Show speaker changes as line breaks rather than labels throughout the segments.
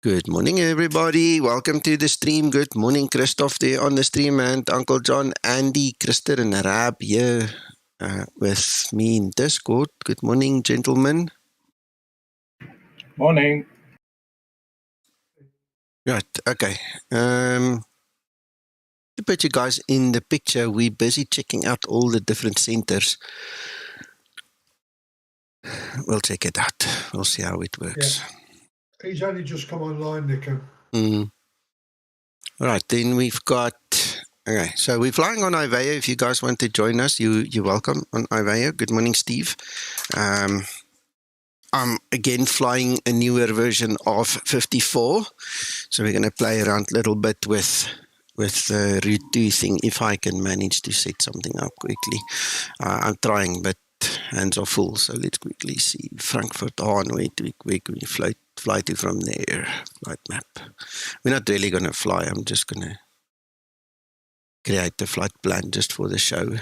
Good morning, everybody. Welcome to the stream. Good morning, Christoph there on the stream, and Uncle John, Andy, Christer, and Rab here with me in Discord. Good morning, gentlemen.
Morning.
Right, okay. To put you guys in the picture, we're busy checking out all the different centers. We'll check it out. We'll see how it works.
Yeah. He's only just come online, Nico.
Right, then we've got... Okay, so we're flying on Iveo. If you guys want to join us, you're welcome on Iveo. Good morning, Steve. I'm again flying a newer version of 54. So we're going to play around a little bit with the route 2 thing, if I can manage to set something up quickly. I'm trying, but hands are full. So let's quickly see. Frankfurt-Hahn, where can we fly to from there? Flight map. We're not really going to fly. I'm just going to create the flight plan just for the show.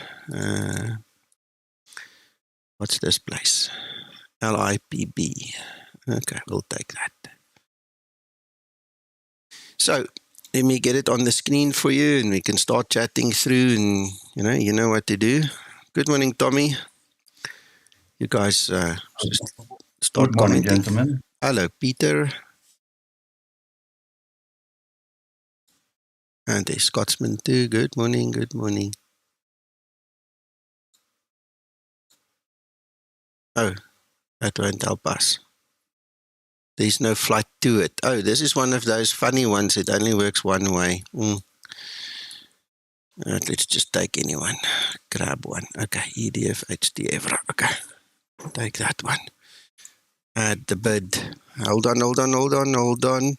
What's this place? LIPB. Okay, we'll take that. So let me get it on the screen for you, and we can start chatting through, and you know what to do. Good morning, Tommy. You guys start
Good morning,
commenting.
gentlemen.
Hello, Peter. And there's Scotsman too. Good morning, good morning. Oh, that won't help us. There's no flight to it. Oh, this is one of those funny ones. It only works one way. Right, let's just take anyone. Grab one. Okay, EDFH. Okay, take that one. Add the bid. Hold on.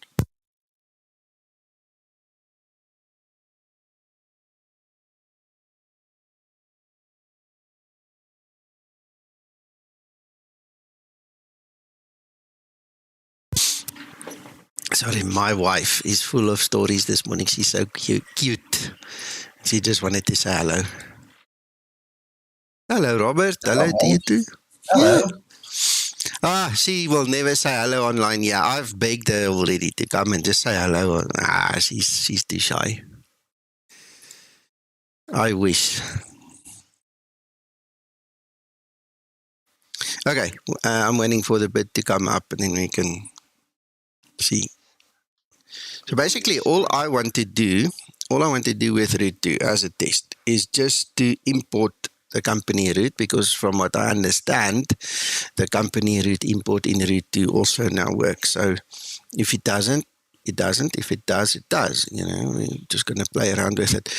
Sorry, my wife is full of stories this morning. She's so cute. She just wanted to say hello. Hello, Robert. Hello to you too.
Hello.
Yeah. She will never say hello online. Yeah, I've begged her already to come and just say hello. She's too shy. I wish. Okay, I'm waiting for the bid to come up and then we can see. So basically, all I want to do with route 2 as a test is just to import the company route, because from what I understand, the company route import in route 2 also now works. So if it doesn't, it doesn't. If it does, it does. We're just going to play around with it.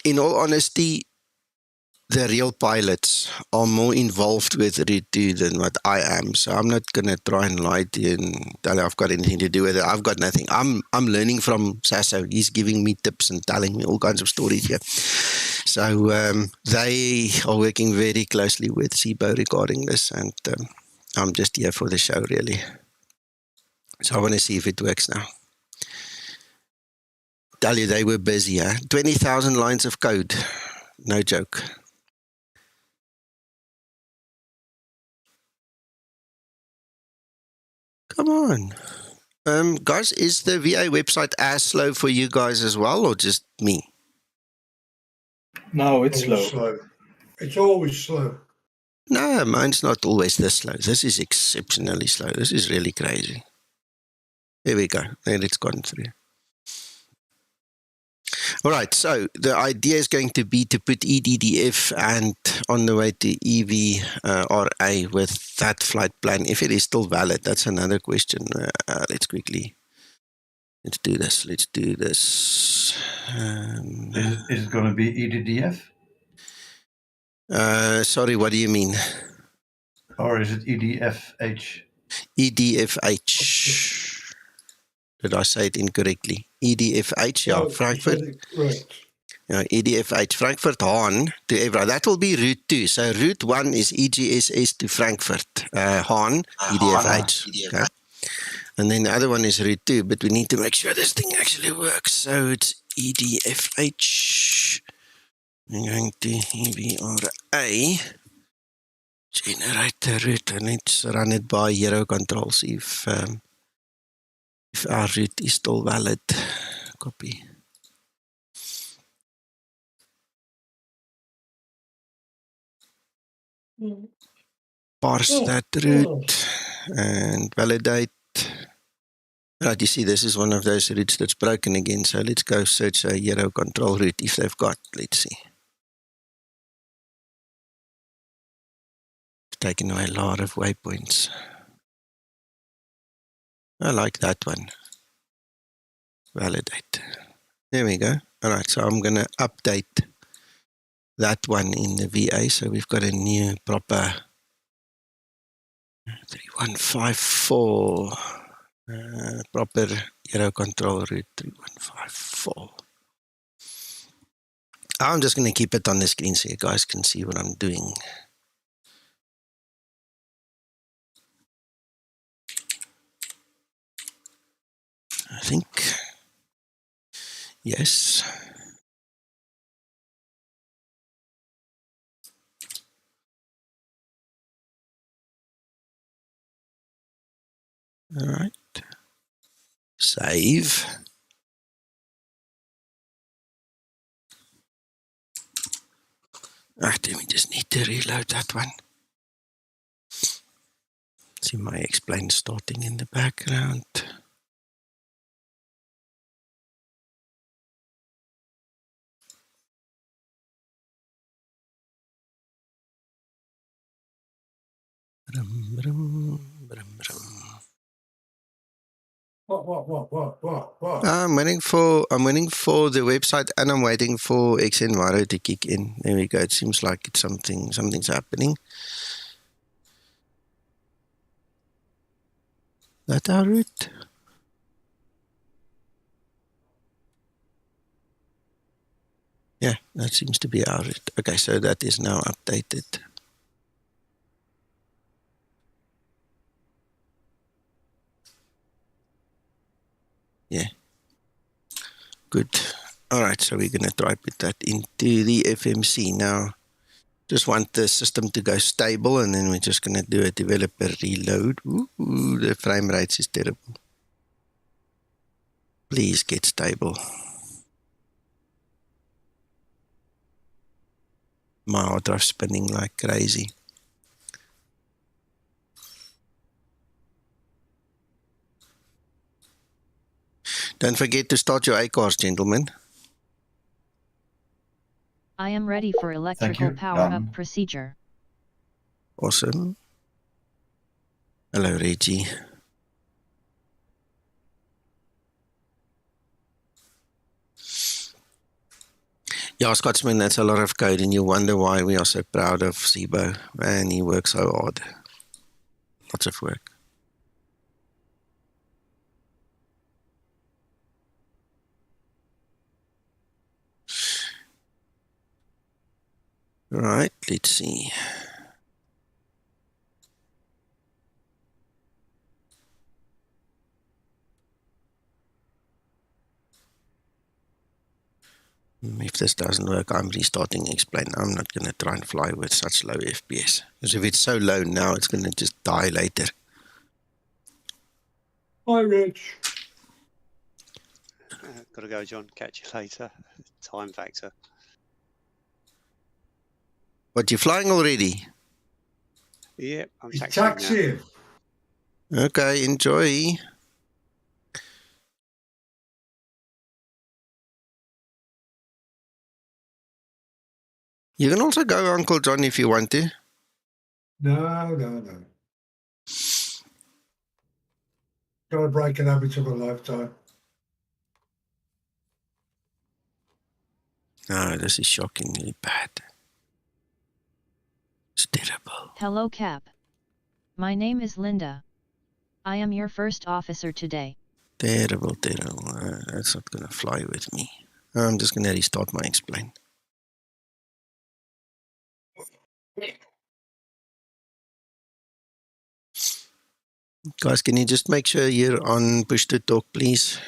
In all honesty, the real pilots are more involved with route 2 than what I am. So I'm not going to try and lie to you and tell you I've got anything to do with it. I've got nothing. I'm learning from Sasso. He's giving me tips and telling me all kinds of stories here. So they are working very closely with Zibo regarding this, and I'm just here for the show, really. So I want to see if it works now. Tell you they were busy, huh? 20,000 lines of code. No joke. Come on. Guys, is the VA website as slow for you guys as well, or just me?
No, it's
Always
slow.
slow. It's always slow.
No, mine's not always this slow. This is exceptionally slow. This is really crazy. There we go. There it's gone through. All right, so the idea is going to be to put EDDF and on the way to EVRA with that flight plan, if it is still valid. That's another question. Let's do this. Let's do this.
Is it going to be EDDF?
Sorry, what do you mean?
Or is it EDFH?
EDFH. Did I say it incorrectly? EDFH, yeah,
No,
Frankfurt.
Correct.
Yeah, EDFH, Frankfurt-Hahn to Evra. That will be route 2. So route 1 is EGSS to Frankfurt. Hahn, EDFH. Okay. And then the other one is route 2, but we need to make sure this thing actually works. So it's EDFH. We're going to EVRA. Generate the route, and let's run it by Euro Control, see if our route is still valid. Copy. Parse that route and validate. Right, you see, this is one of those routes that's broken again. So let's go search a Euro Control route if they've got. Let's see. It's taken away a lot of waypoints. I like that one. Validate. There we go. All right, so I'm going to update that one in the VA. So we've got a new proper 3154 proper Euro Control route 3154. I'm just going to keep it on the screen so you guys can see what I'm doing. I think, yes. All right. Save. Then we just need to reload that one. See my explain starting in the background. Brum, brum, brum, brum.
What?
I'm waiting for the website, and I'm waiting for XNViro to kick in. There we go. It seems like it's something's happening. That our route? Yeah, that seems to be our route. Okay, so that is now updated. Yeah. Good. All right, so we're going to try put that into the FMC now. Just want the system to go stable, and then we're just going to do a developer reload. Ooh, the frame rates is terrible. Please get stable. My hard drive spinning like crazy. Don't forget to start your ARCKYs, gentlemen.
I am ready for electrical power-up procedure.
Awesome. Hello, Reggie. Yeah, Scotsman, that's a lot of code, and you wonder why we are so proud of Zibo. Man, he works so hard. Lots of work. Right, let's see. If this doesn't work, I'm restarting Explain. I'm not going to try and fly with such low FPS. Because if it's so low now, it's going to just die later.
Hi, Rich.
Gotta go, John. Catch you later. Time factor.
But you're flying already?
Yep,
I'm
He's
taxiing now.
taxiing.
Okay, enjoy. You can also go, Uncle John, if you want to.
No. Gotta break an habit of a lifetime.
No, this is shockingly bad. It's terrible.
Hello, Cap. My name is Linda. I am your first officer today.
Terrible. That's not going to fly with me. I'm just going to restart my Explain. Guys, can you just make sure you're on push to talk, please?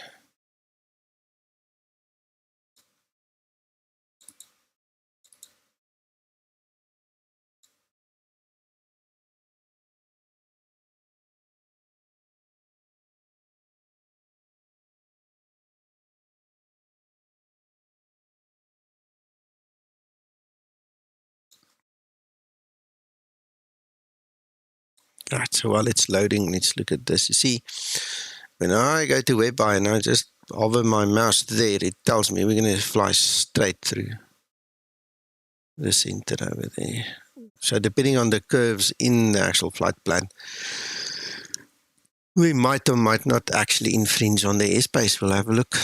Right, so while it's loading, let's look at this. You see, when I go to WebEye and I just hover my mouse there, it tells me we're going to fly straight through the center over there. So depending on the curves in the actual flight plan, we might or might not actually infringe on the airspace. We'll have a look.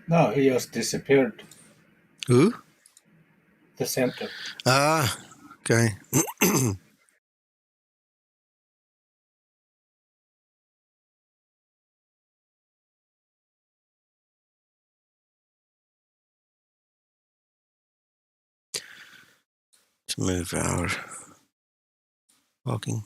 No, he just disappeared.
Who?
The center.
Ah, okay. Let's move our parking.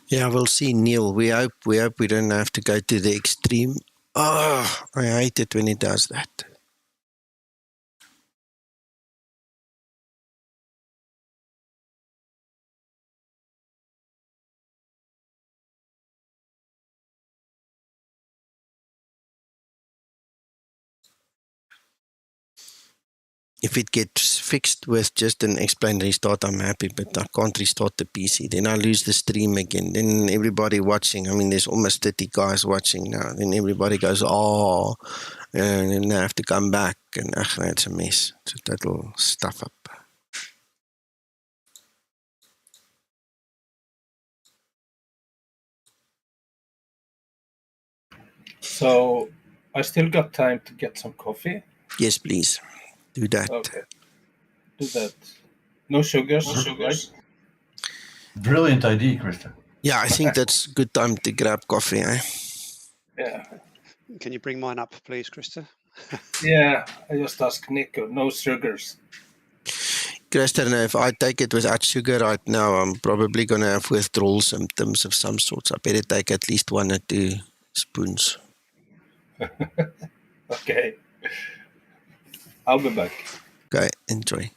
Yeah, we'll see, Neil. We hope we don't have to go to the extreme. Oh, I hate it when it does that. If it gets fixed with just an Explain restart, I'm happy, but I can't restart the PC. Then I lose the stream again. Then everybody watching, I mean, there's almost 30 guys watching now. Then everybody goes, oh, and then they have to come back. And it's a mess. So that'll stuff up.
So I still got time to get some coffee.
Yes, please. Do that.
Okay. Do that. No sugars, right?
Brilliant idea, Krista.
Yeah, I think that's a good time to grab coffee, eh?
Yeah.
Can you bring mine up, please, Krista?
Yeah, I just asked Nico. No sugars.
Christian, if I take it without sugar right now, I'm probably going to have withdrawal symptoms of some sorts. I better take at least 1 or 2 spoons.
Okay. I'll be back.
Okay, enjoy.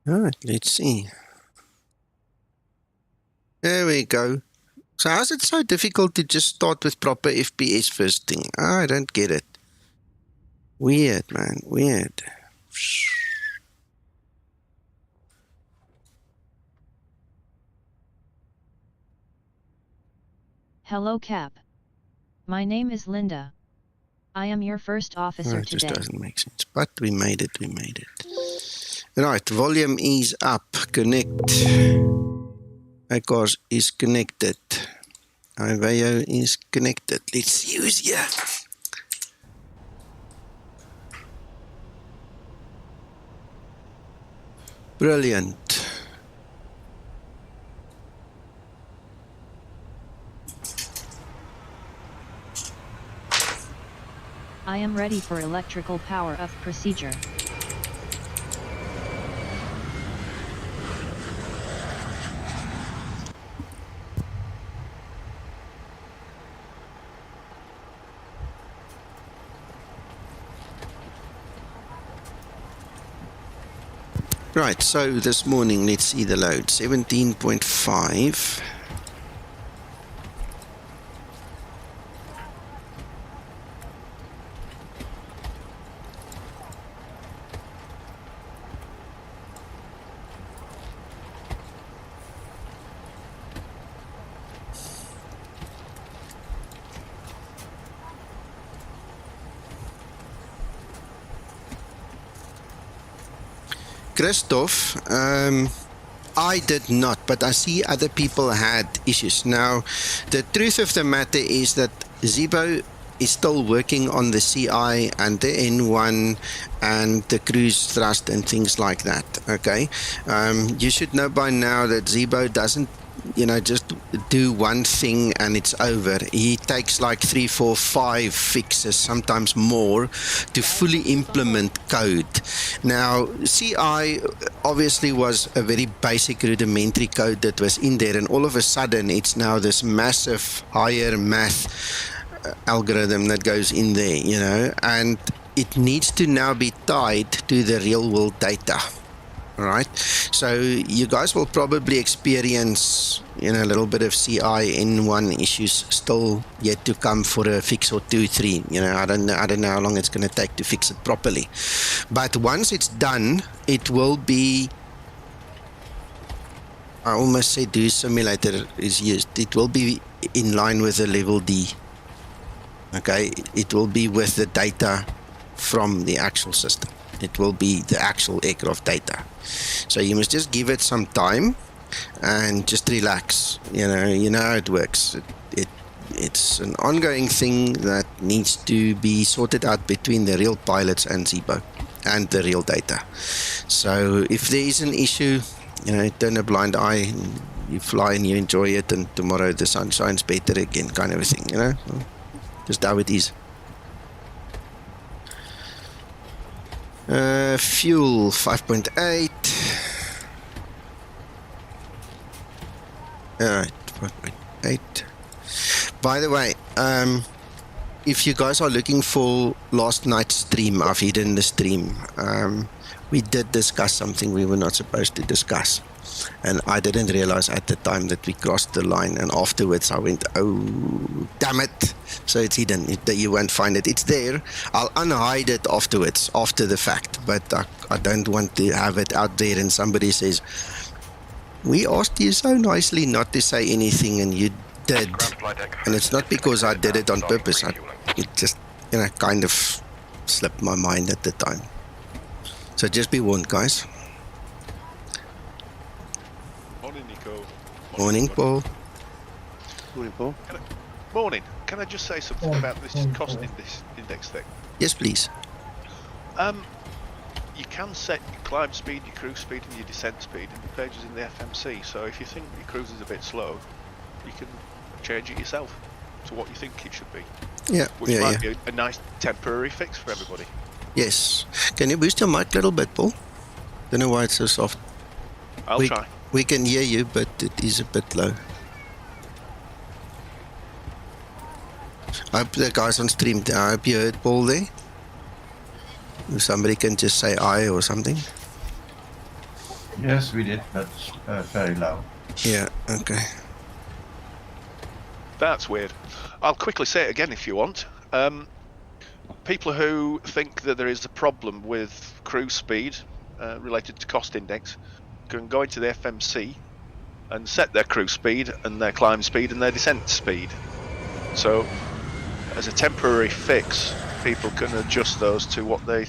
All right, let's see. There we go. So how's it so difficult to just start with proper FPS first thing? I don't get it. Weird, man. Weird.
Hello, Cap. My name is Linda. I am your first officer
It just
today.
doesn't make sense. But we made it. We made it. Right, volume is up. Connect. Icars is connected. Iveo is connected. Let's use here. Brilliant.
I am ready for electrical power of procedure.
Right, so this morning, let's see the load. 17.5. Christoph, I did not, but I see other people had issues. Now, the truth of the matter is that Zibo is still working on the CI and the N1 and the cruise thrust and things like that, okay? You should know by now that Zibo doesn't, just do one thing and it's over. He takes like 3, 4, 5 fixes, sometimes more, to fully implement code. Now, CI obviously was a very basic rudimentary code that was in there, and all of a sudden it's now this massive higher math algorithm that goes in there, and it needs to now be tied to the real world data. Right, so you guys will probably experience, a little bit of CI N1 issues still yet to come for a fix or 2, 3. I don't know how long it's going to take to fix it properly. But once it's done, it will be. I almost say do simulator is used. It will be in line with the level D. Okay, it will be with the data from the actual system. It will be the actual aircraft data. So you must just give it some time and just relax. You know how it works. It's an ongoing thing that needs to be sorted out between the real pilots and Zibo and the real data. So if there is an issue, turn a blind eye, and you fly and you enjoy it, and tomorrow the sun shines better again, kind of a thing, Just how it is. Fuel 5.8. Alright, 5.8. By the way, if you guys are looking for last night's stream, I've hidden the stream. We did discuss something we were not supposed to discuss. And I didn't realize at the time that we crossed the line, and afterwards I went, oh, damn it. So it's hidden, you won't find it. It's there. I'll unhide it afterwards, after the fact, but I don't want to have it out there and somebody says, we asked you so nicely not to say anything and you did. And it's not because I did it on purpose. It just, kind of slipped my mind at the time. So just be warned, guys.
Morning, Nico.
Morning, Paul.
Morning, Paul.
Morning. Can I just say something
Morning.
about this
Morning,
cost
Paul.
index thing?
Yes, please.
You can set your climb speed, your cruise speed, and your descent speed in the pages in the FMC. So if you think your cruise is a bit slow, you can change it yourself to what you think it should be.
Yeah,
Which might be a nice temporary fix for everybody.
Yes. Can you boost your mic a little bit, Paul? Don't know why it's so soft.
I'll try.
We can hear you, but it is a bit low. I hope the guys on stream, I hope you heard Paul there. If somebody can just say aye or something.
Yes, we did, but very loud.
Yeah, okay.
That's weird. I'll quickly say it again if you want. People who think that there is a problem with cruise speed related to cost index can go into the FMC and set their cruise speed and their climb speed and their descent speed. So as a temporary fix, people can adjust those to what they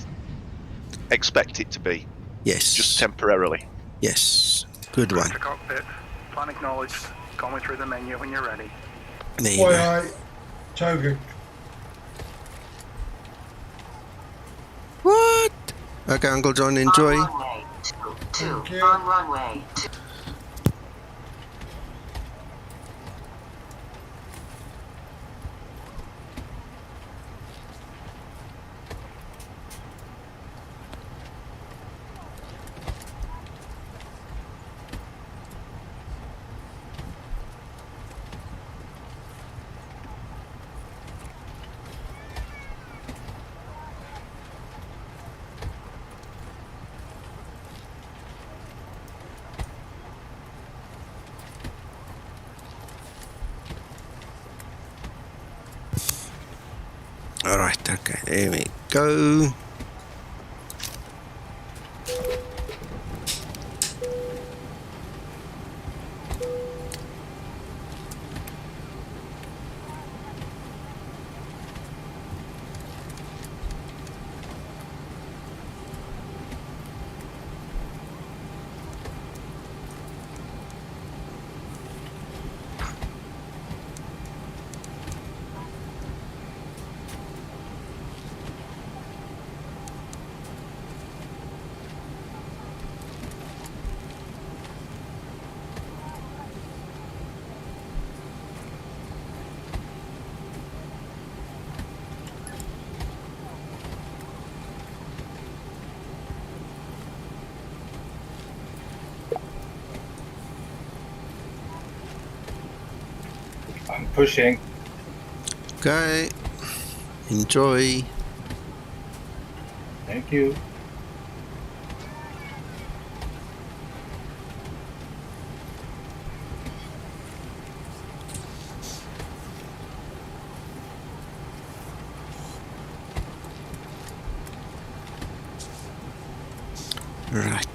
expect it to be,
Yes.
just temporarily.
Yes. Good one.
Director cockpit, plan acknowledged. Call me through the menu when you're ready.
There you go.
Aye, Toga.
What? Okay, Uncle John, enjoy.
On runway 2,
Thank you.
on runway 2.
Alright, okay, there we go.
I'm pushing.
Okay. Enjoy.
Thank you.
Right.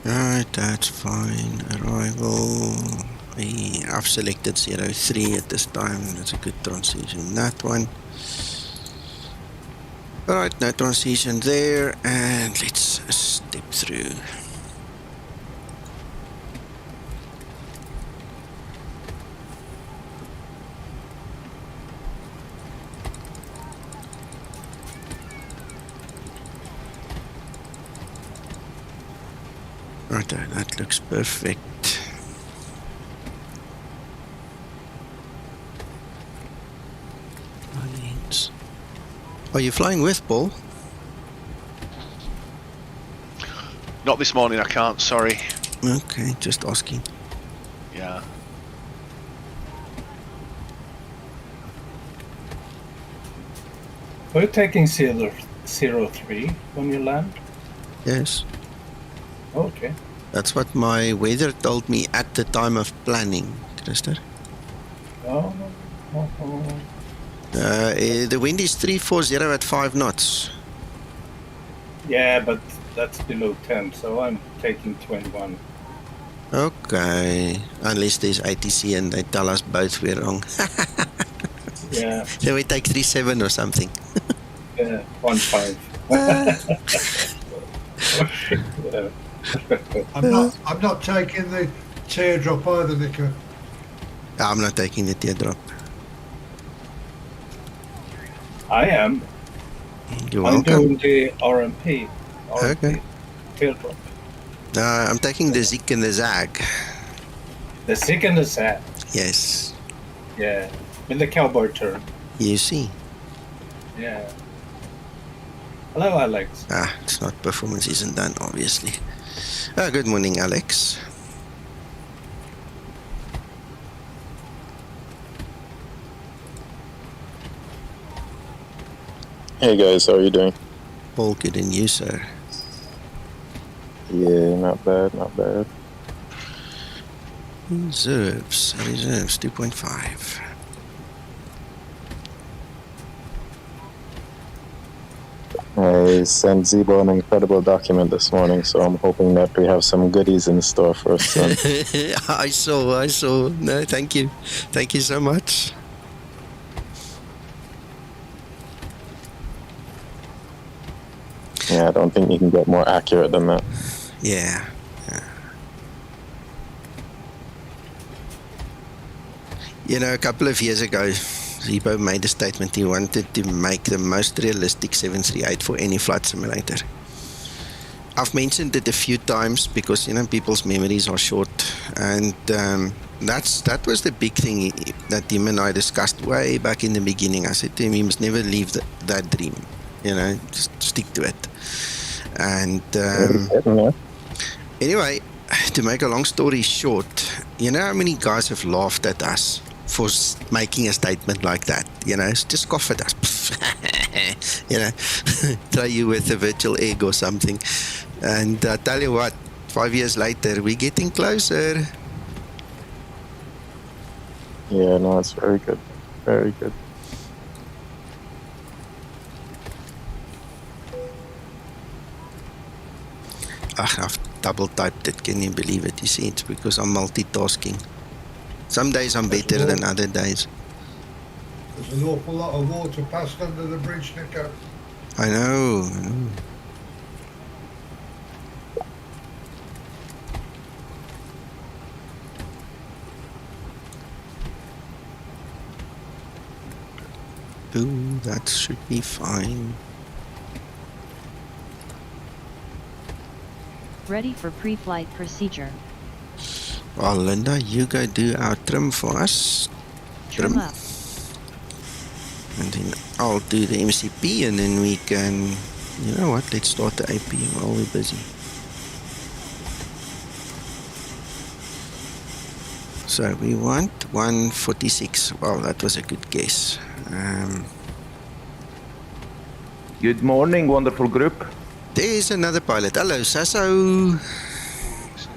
Right, that's fine. Arrival. I've selected 03 at this time. That's a good transition. That one. Alright, no transition there. And let's step through. Right, that looks perfect. Are you flying with Paul?
Not this morning, I can't, sorry.
Okay, just asking.
Yeah.
Are you taking 03 when you land?
Yes.
Okay.
That's what my weather told me at the time of planning, Christer.
Oh.
The wind is 340 at 5 knots.
Yeah, but that's below 10, so I'm taking 21.
Okay. Unless there's ATC and they tell us both we're wrong.
Yeah.
Then we take 37 or something.
Yeah, 1.5. Yeah.
I'm not taking the teardrop either, Nico.
I'm not taking the teardrop.
I am.
You're
I'm
welcome.
doing the RMP.
Okay.
Teardrop.
I'm taking the Zik and the Zag.
The sick and the sad.
Yes.
Yeah. With the cowboy turn.
You see.
Yeah. Hello, Alex.
It's not performance isn't done, obviously. Good morning, Alex.
Hey guys, how are you doing?
All good and you, sir?
Yeah, not bad, not bad.
Reserves 2.5.
I sent Zibo an incredible document this morning, so I'm hoping that we have some goodies in store for us soon.
I saw. No, thank you. Thank you so much.
Yeah, I don't think you can get more accurate than that.
Yeah. You know, a couple of years ago, Zibo made a statement he wanted to make the most realistic 738 for any flight simulator. I've mentioned it a few times because, you know, people's memories are short. And that was the big thing that him and I discussed way back in the beginning. I said to him, you must never leave that dream. You know, just stick to it. And anyway, to make a long story short, you know how many guys have laughed at us for making a statement like that? You know, just scoff at us. You know, try you with a virtual egg or something. And I tell you what, 5 years later, we're getting closer.
Yeah, no, it's very good. Very good.
I've double typed it. Can you believe it? You see, it's because I'm multitasking. Some days I'm better than other days.
There's an awful lot of water passed under the bridge, Nico.
I know. Ooh, that should be fine.
Ready for pre-flight procedure.
Well, Linda, you go do our trim for us.
Trim up.
And then I'll do the MCP and then we can, you know what, let's start the AP while we're busy. So we want 146. Well, that was a good guess.
Good morning, wonderful group.
There's another pilot. Hello, Sasso.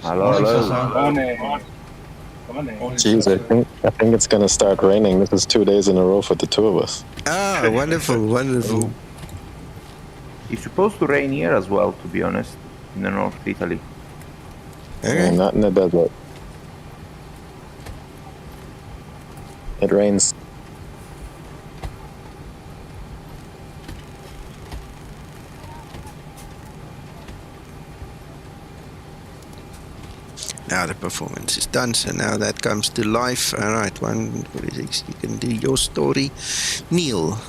Hello.
Jeez, I think it's gonna start raining. This is 2 days in a row for the two of us.
Ah, wonderful, wonderful.
It's supposed to rain here as well, to be honest, in the North Italy.
Yeah, not in the desert. It rains.
Now the performance is done, so now that comes to life. All right, 146, you can do your story. Neil.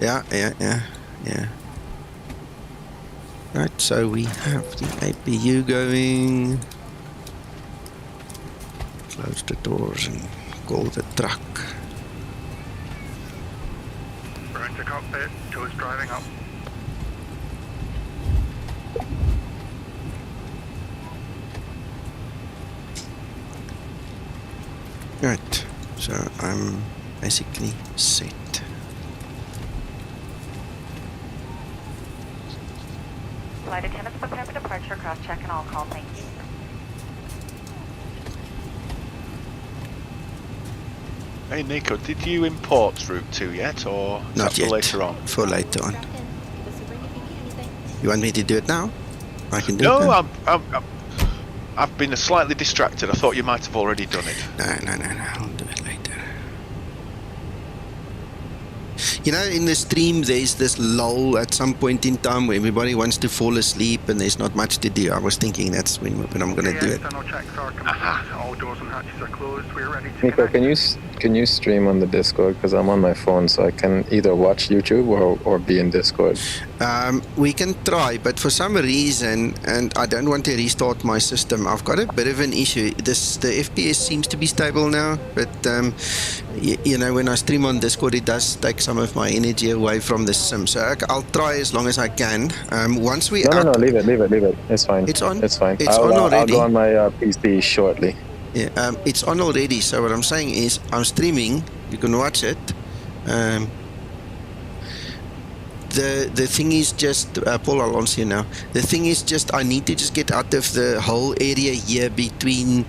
Yeah. Right, so we have the APU going. Close the doors and call the truck.
We're into cockpit. Joe's driving up.
Right, so I'm basically set.
Flight attendants prepare for departure, cross-check and all call, thank you.
Hey Nico, did you import Route 2 yet, or is
Not
that
yet.
for later on?
For later on. You want me to do it now? I can do it
No,
now.
I've been slightly distracted. I thought you might have already done it.
No, I'll do it later. You know, in the stream, there's this lull at some point in time where everybody wants to fall asleep and there's not much to do. I was thinking that's when I'm going to do it.
External checks are complete. All doors and hatches are closed. We're ready to
Nico,
connect.
can you stream on the Discord? Because I'm on my phone, so I can either watch YouTube or be in Discord.
We can try, but for some reason, and I don't want to restart my system, I've got a bit of an issue. The FPS seems to be stable now, but you know, when I stream on Discord, it does take some of my energy away from the sim. So I'll try as long as I can. Once we
No, leave it. It's fine.
It's on.
It's fine.
It's on already.
I'll go on my PC shortly.
Yeah, it's on already. So what I'm saying is, I'm streaming. You can watch it. The thing is just Paul Alonso now. The thing is just I need to just get out of the whole area here between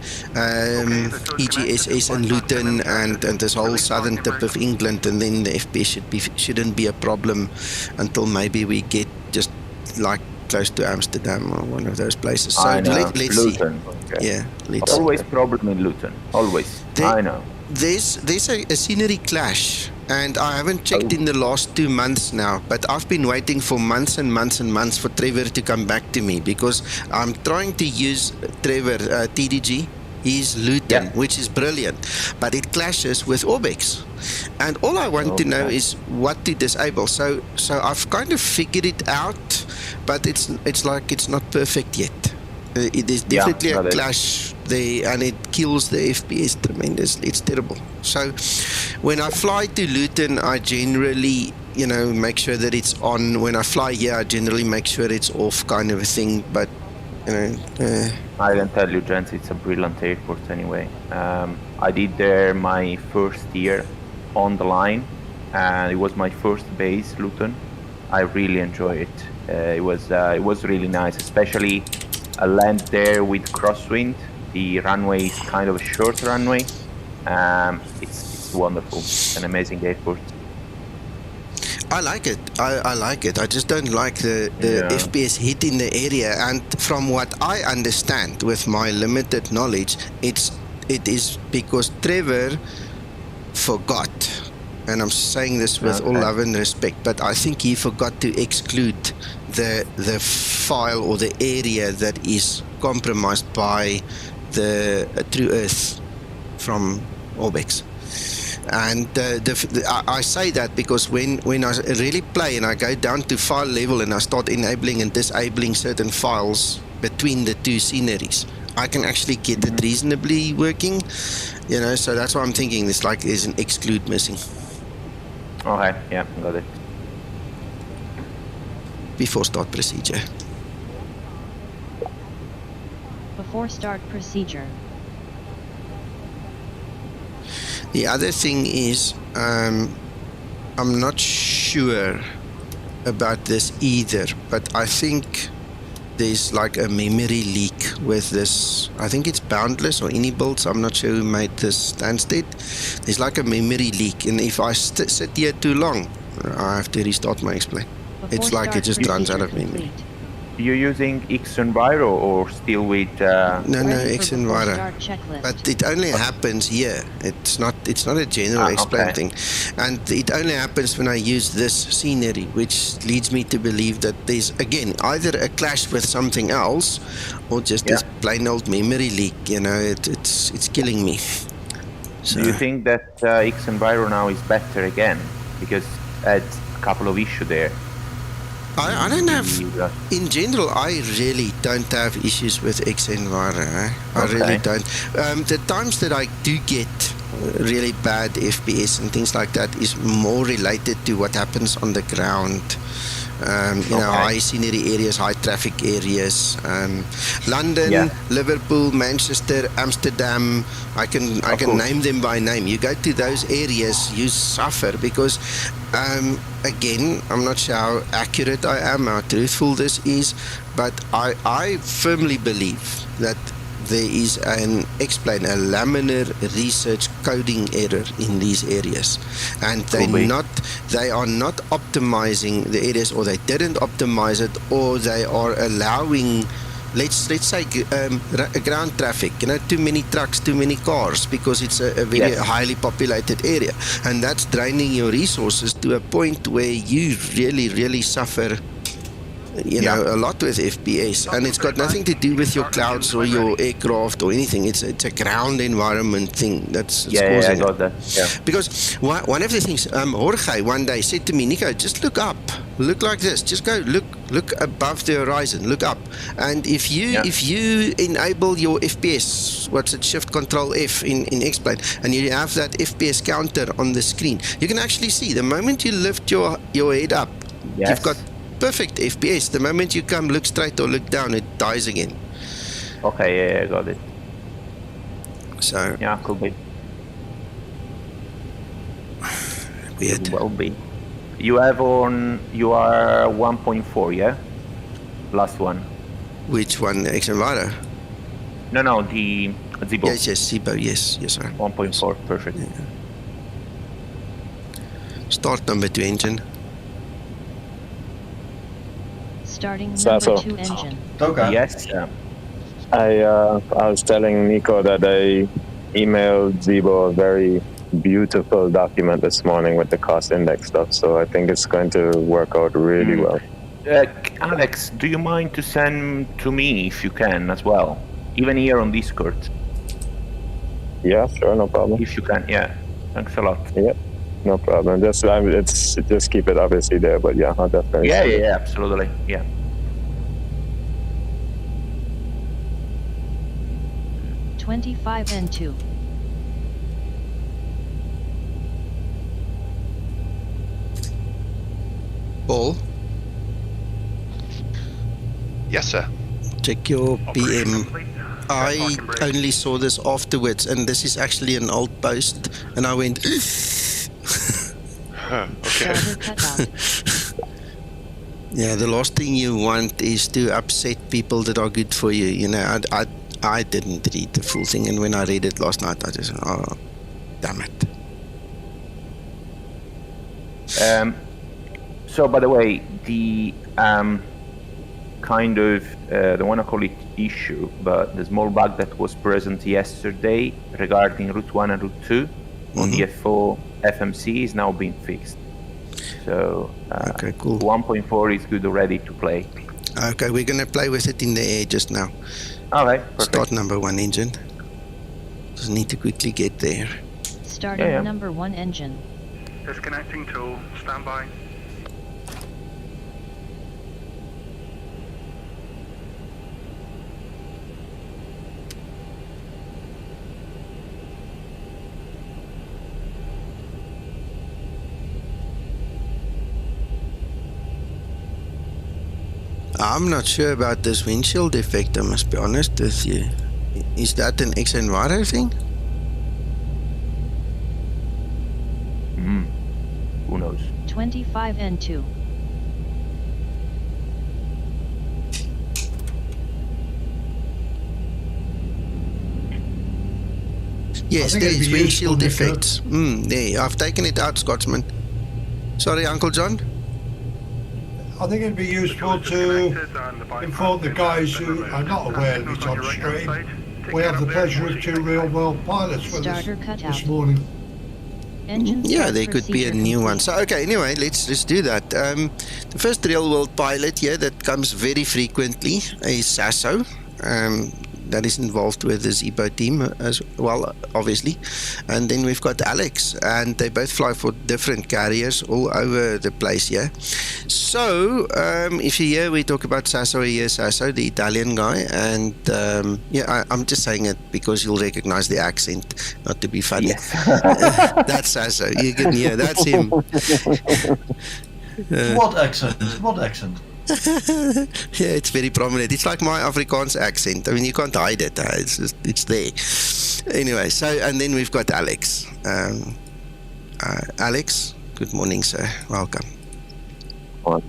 EGSS and Luton and this whole southern tip of England, and then the FPS shouldn't be a problem until maybe we get just like close to Amsterdam or one of those places. So let's
Luton.
see.
Okay.
Yeah, let's
Always
see.
problem in Luton. Always. I know.
There's a scenery clash, and I haven't checked in the last 2 months now, but I've been waiting for months and months and months for Trevor to come back to me, because I'm trying to use Trevor TDG. He's Luton, which is brilliant, but it clashes with Orbex, and all I want to know is what to disable. So I've kind of figured it out, but it's like it's not perfect yet. It is definitely a clash there, and it kills the FPS tremendously. It's terrible. So when I fly to Luton, I generally, you know, make sure that it's on. When I fly here, I generally make sure it's off, kind of a thing. But you know,
I can tell you, gents, it's a brilliant airport anyway. I did there my first year on the line, and it was my first base, Luton. I really enjoy it. It was really nice, especially a land there with crosswind. The runway is kind of a short runway. It's wonderful. It's an amazing airport.
I like it. I like it. I just don't like the FPS hit in the area. And from what I understand, with my limited knowledge, it is because Trevor forgot. And I'm saying this with all love and respect, but I think he forgot to exclude the file or the area that is compromised by the True Earth from Orbex. And I say that because when I really play and I go down to file level and I start enabling and disabling certain files between the two sceneries, I can actually get it reasonably working, you know. So that's why I'm thinking there's an exclude missing.
Okay, yeah, got it.
Before start procedure.
Before start procedure.
The other thing is, I'm not sure about this either, but I think there's like a memory leak with this. I think it's Boundless or AnyBuilds. I'm not sure who made this Stansted. There's like a memory leak, and if I sit here too long, I have to restart my display. It's like it just runs out of memory.
You're using Xenviro or still with?
No, Xenviro. But it only happens here. It's not a general explain thing, and it only happens when I use this scenery, which leads me to believe that there's again either a clash with something else, or just this plain old memory leak. You know, it's killing me. So.
Do you think that Xenviro now is better again? Because it's couple of issues there.
I don't have, in general, I really don't have issues with XEnviro. I really don't. The times that I do get really bad FPS and things like that is more related to what happens on the ground. You know, high scenery areas, high traffic areas. London, Liverpool, Manchester, Amsterdam. I can name them by name. You go to those areas, you suffer because, again, I'm not sure how accurate I am, how truthful this is, but I firmly believe that there is a laminar research coding error in these areas, and they are not optimizing the areas, or they didn't optimize it, or they are allowing, let's say ground traffic, you know, too many trucks, too many cars, because it's a very highly populated area, and that's draining your resources to a point where you really suffer, you know, a lot with FPS, and it's got nothing to do with your clouds or your aircraft or anything. It's a ground environment thing that's causing
I got that.
Because one of the things, Jorge one day said to me, Nico, just look up, look like this, just go look above the horizon, look up, and if you enable your FPS, what's it, Shift Control F in X-Plane, and you have that FPS counter on the screen, you can actually see the moment you lift your head up, you've got perfect FPS. The moment you come look straight or look down, it dies again.
Okay, I got it.
So
yeah, could be.
Weird.
Could well be. You are 1.4, yeah? Last one.
Which one? XEnviro?
No, the Zibo.
Yes, Zibo, yes, sir.
1.4, perfect.
Yeah. Start number 2 engine.
Starting number 2 engine.
Okay.
Yes.
I was telling Nico that I emailed Zibo a very beautiful document this morning with the cost index stuff, so I think it's going to work out really well.
Alex, do you mind to send to me if you can as well, even here on Discord?
Yeah, sure, no problem.
If you can, yeah. Thanks a lot.
Yeah, no problem. Just keep it obviously there, but yeah, I'll definitely.
Yeah, absolutely. Yeah.
N2.
Paul?
Yes, sir.
Check your PM. I only saw this afterwards, and this is actually an old post, and I went.
Okay.
Yeah, the last thing you want is to upset people that are good for you. You know, I didn't read the full thing, and when I read it last night, I just, oh, damn it.
So, by the way, the kind of, I don't want to call it issue, but the small bug that was present yesterday regarding Route 1 and Route 2 on the FO FMC is now being fixed. So,
okay, cool.
1.4 is good already to play.
Okay, we're going to play with it in the air just now.
All right, perfect.
Start number 1 engine. Just need to quickly get there.
Starting number 1 engine.
Disconnecting tool, standby.
I'm not sure about this windshield effect, I must be honest with you. Is that an XEnviro thing?
Who knows?
25 N2.
Yes, there is windshield effects. There, I've taken it out, Scotsman. Sorry, Uncle John?
I think it'd be useful to inform the guys who are not aware of it on stream. We have the pleasure of 2 real-world pilots with us this morning.
Yeah, there could be a new one. So, okay, anyway, let's do that. The first real-world pilot here that comes very frequently is Sasso. that is involved with the Zibo team as well, obviously. And then we've got Alex, and they both fly for different carriers all over the place, yeah. So, if you hear we talk about Sasso, the Italian guy, and I'm just saying it because you'll recognize the accent, not to be funny.
Yes.
That's Sasso. You can hear, that's him.
What accent? What accent?
Yeah, it's very prominent. It's like my Afrikaans accent. I mean, you can't hide it. It's just, it's there. Anyway, so, and then we've got Alex. Alex, good morning, sir. Welcome. All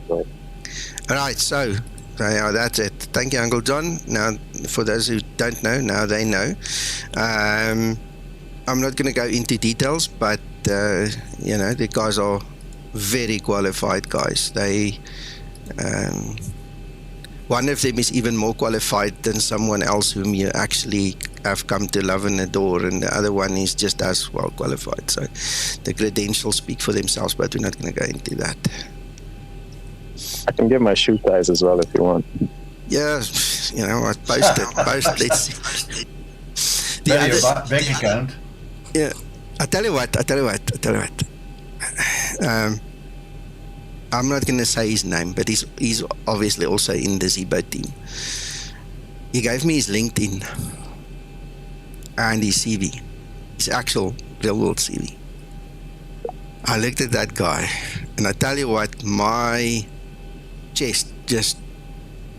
right, so that's it. Thank you, Uncle John. Now, for those who don't know, now they know. I'm not going to go into details, but, the guys are very qualified guys. They... one of them is even more qualified than someone else whom you actually have come to love and adore, and the other one is just as well qualified. So the credentials speak for themselves, but we're not going to go into that.
I can give my shoe size as well if you want.
Yeah, I post it. Let's see.
Your bank account.
Yeah, I tell you what. I'm not going to say his name, but he's obviously also in the Zibo team. He gave me his LinkedIn and his CV, his actual real-world CV. I looked at that guy, and I tell you what, my chest just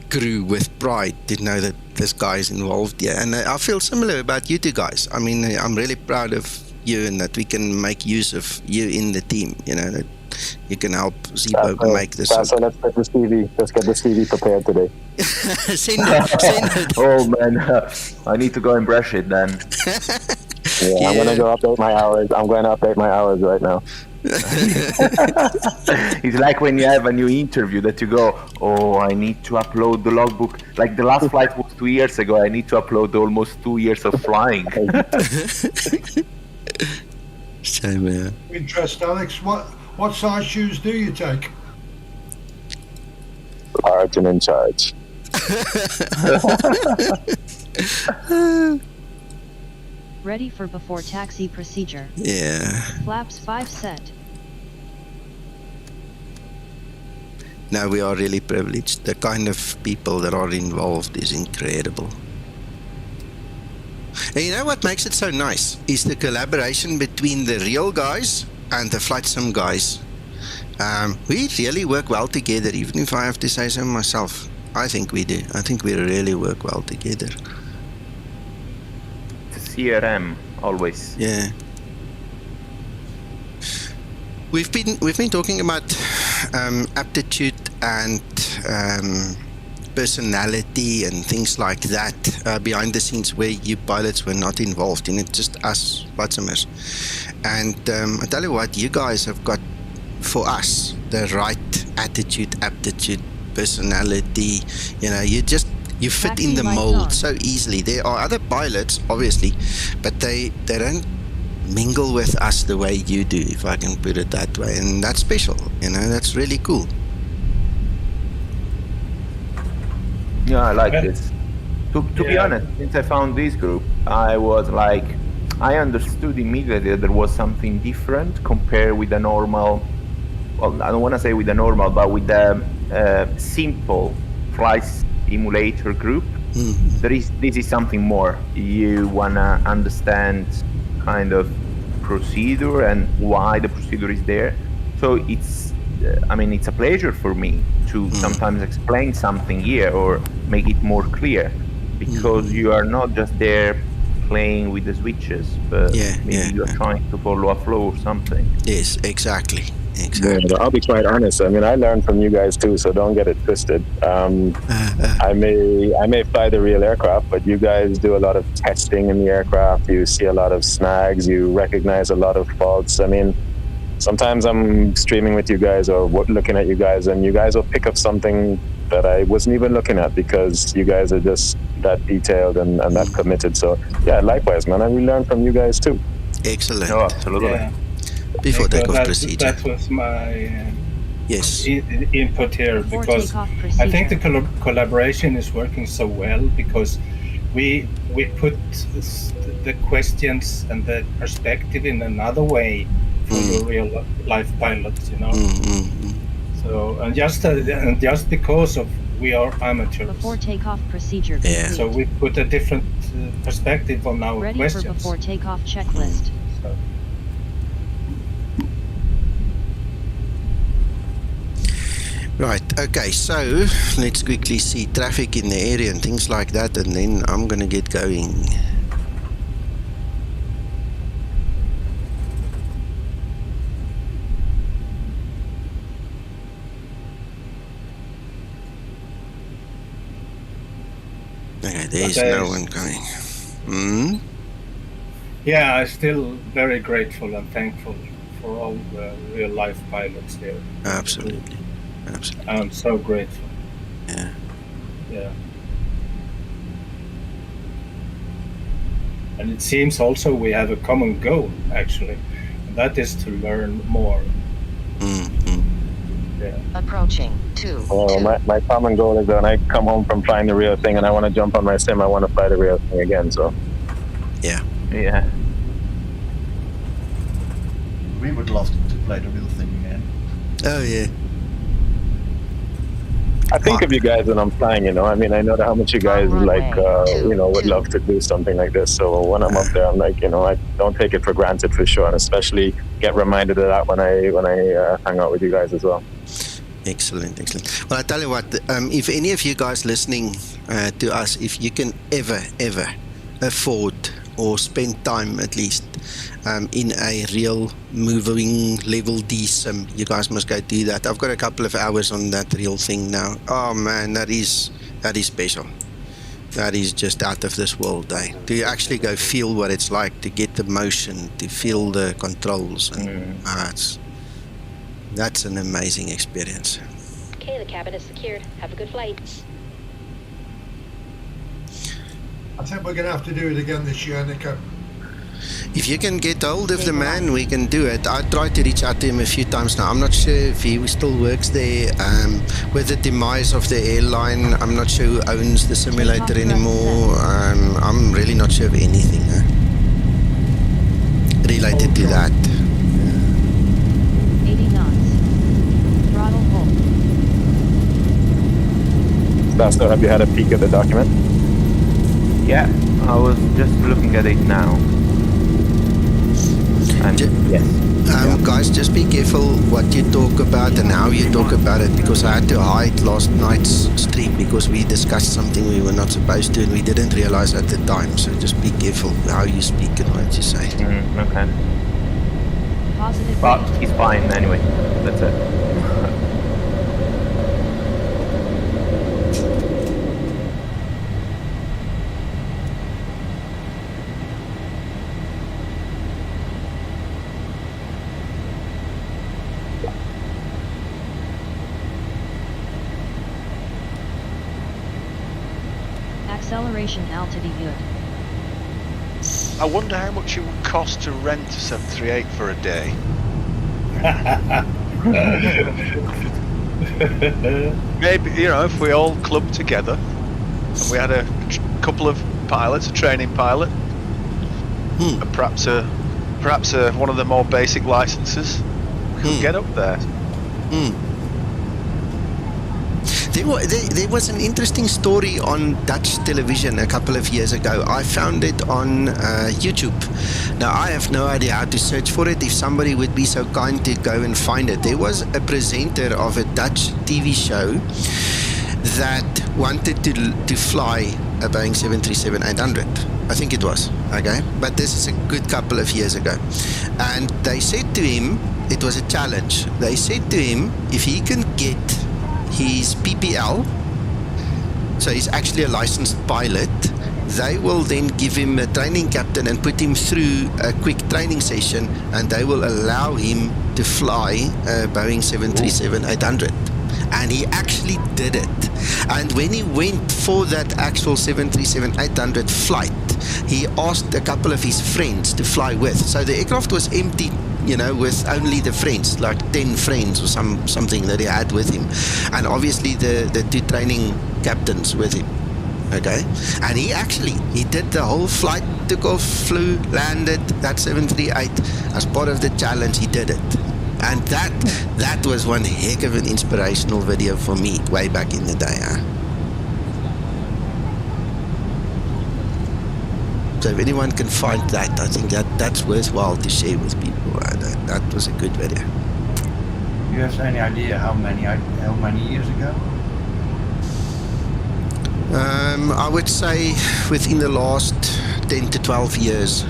grew with pride to know that this guy is involved here. And I feel similar about you two guys. I mean, I'm really proud of you and that we can make use of you in the team, that you can help Zibo make this.
So let's get the CV. Let's get the CV prepared today.
Send it.
Oh man, I need to go and brush it then.
Yeah, I'm gonna go update my hours. I'm going to update my hours right now.
It's like when you have a new interview that you go, oh, I need to upload the logbook. Like the last flight was 2 years ago. I need to upload almost 2 years of flying.
Same here.
Interest, Alex. What size shoes do you take?
Large and in charge.
Ready for before taxi procedure.
Yeah.
Flaps 5 set.
No, we are really privileged. The kind of people that are involved is incredible. And you know what makes it so nice is the collaboration between the real guys and the flight sim guys. We really work well together, even if I have to say so myself. I think we do. I think we really work well together.
It's CRM always.
Yeah. We've been talking about aptitude and personality and things like that behind the scenes where you pilots were not involved in it, just us flight simmers. And I tell you what, you guys have got for us the right attitude, aptitude, personality. You fit in the mold so easily. There are other pilots, obviously, but they don't mingle with us the way you do, if I can put it that way, and that's special. That's really cool.
Yeah, I like this. To be honest, since I found this group, I was like, I understood immediately that there was something different compared with the normal, well, I don't want to say with the normal, but with the simple flight simulator group. This is something more. You want to understand kind of procedure and why the procedure is there. So it's a pleasure for me to sometimes explain something here or make it more clear, because you are not just there playing with the switches, but maybe you're trying to follow a flow or something.
Yes, exactly.
Yeah, I'll be quite honest. I mean, I learned from you guys too, so don't get it twisted. I may fly the real aircraft, but you guys do a lot of testing in the aircraft. You see a lot of snags. You recognize a lot of faults. I mean, sometimes I'm streaming with you guys or looking at you guys, and you guys will pick up something that I wasn't even looking at because you guys are just that detailed and that committed. So yeah, likewise, man. We learn from you guys too.
Excellent.
No, absolutely.
Yeah.
Before takeoff procedure.
That was my
yes
input here, because I think the collaboration is working so well, because we put the questions and the perspective in another way for the real life pilots, you know. So and just because of we are amateurs.
Before takeoff procedure complete.
So we put a different perspective on our
Ready
questions.
for before takeoff checklist.
So.
Right, okay, so let's quickly see traffic in the area and things like that, and then I'm gonna get going. Okay, there's no one coming.
Yeah, I'm still very grateful and thankful for all the real life pilots here.
Absolutely. Absolutely.
I'm so grateful.
Yeah.
Yeah. And it seems also we have a common goal, actually, and that is to learn more. Yeah.
Approaching 2.
Well, my common goal is that when I come home from flying the real thing and I want to jump on my sim, I want to fly the real thing again, so.
Yeah.
Yeah.
We would love to play the real thing again.
Oh, yeah.
I think of you guys when I'm flying, you know. I mean, I know how much you guys would love to do something like this. So when I'm up there, I'm like, you know, I don't take it for granted for sure, and especially get reminded of that when I hang out with you guys as well.
Excellent, excellent. Well, I tell you what, if any of you guys listening to us, if you can ever afford or spend time at least in a real moving level D sim, you guys must go do that. I've got a couple of hours on that real thing now. Oh man, that is special. That is just out of this world, eh? To actually go feel what it's like, to get the motion, to feel the controls, and that's an amazing experience.
Okay, the cabin is secured. Have a good flight.
I think we're going to have to do it again this year, Nico.
If you can get hold of the man, we can do it. I tried to reach out to him a few times now. I'm not sure if he still works there. With the demise of the airline, I'm not sure who owns the simulator anymore. I'm really not sure of anything related to that.
80 knots. Throttle hold.
Stansted, have you had a peek at the document?
Yeah, I was just looking at it now. And yes.
Guys, just be careful what you talk about and how you talk about it, because I had to hide last night's stream because we discussed something we were not supposed to and we didn't realize at the time. So just be careful how you speak and what you say.
Okay.
Positive.
But he's fine anyway. That's it.
Acceleration altitude.
I wonder how much it would cost to rent a 738 for a day. Maybe, you know, if we all clubbed together and we had a couple of pilots, a training pilot, and perhaps one of the more basic licenses, we could get up there.
There was an interesting story on Dutch television a couple of years ago. I found it on YouTube. Now, I have no idea how to search for it. If somebody would be so kind to go and find it. There was a presenter of a Dutch TV show that wanted to fly a Boeing 737-800. I think it was, okay? But this is a good couple of years ago. And they said to him, it was a challenge. They said to him, if he can get his PPL, so he's actually a licensed pilot, they will then give him a training captain and put him through a quick training session, and they will allow him to fly a Boeing 737-800. And he actually did it. And when he went for that actual 737-800 flight, he asked a couple of his friends to fly with. So the aircraft was empty, you know, with only the friends, like 10 friends or something that he had with him. And obviously the two training captains with him. Okay, and he did the whole flight, took off, flew, landed that 738 as part of the challenge. He did it, and that was one heck of an inspirational video for me way back in the day. So if anyone can find that, I think that's worthwhile to share with people. That was a good video.
Do you have any idea how many years ago?
I would say within the last 10 to 12 years.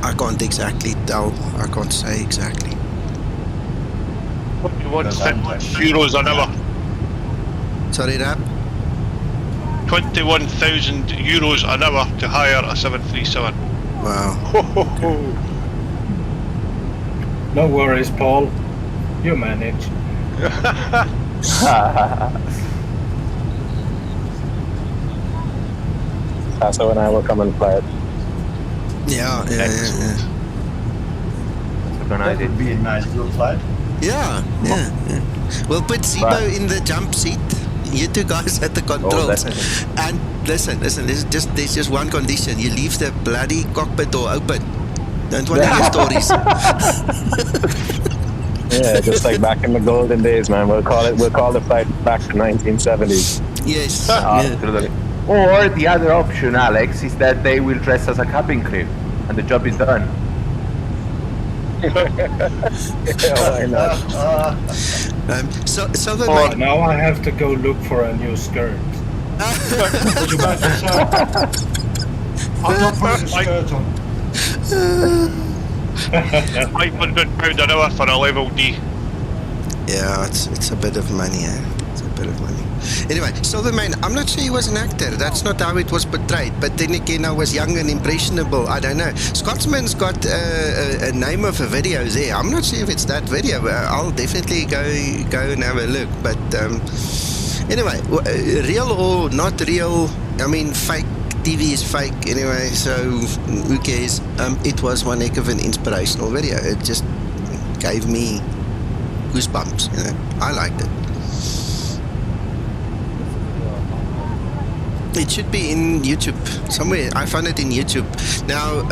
I can't exactly tell. I can't say exactly.
21,000 euros an hour.
Sorry, Rap?
21,000 euros an hour to hire a 737.
Wow.
No worries, Paul. You manage.
Sasso and I will come and fly it.
Yeah.
That would be a nice little flight.
Yeah. We'll put Zibo in the jump seat. You two guys at the controls. And listen, there's just one condition. You leave the bloody cockpit door open. Don't want to hear stories.
Yeah, just like back in the golden days, man. We'll call the flight back to 1970s.
Yes.
Absolutely. Or the other option, Alex, is that they will dress as a cabin crew and the job is done.
Why not?
Now I have to go look for a new skirt.
What you about to say? I'm not putting a skirt on.
£500 an hour for a level D.
Yeah, it's a bit of money. It's a bit of money. Anyway, Silvermane, I'm not sure he was an actor. That's not how it was portrayed. But then again, I was young and impressionable. I don't know. Scotsman's got a name of a video there. I'm not sure if it's that video. I'll definitely go and have a look. But anyway, real or not real? I mean, fake TV is fake anyway. So who cares? It was one heck of an inspirational video. It just gave me goosebumps. You know, I liked it. It should be in YouTube somewhere. I found it in YouTube. Now,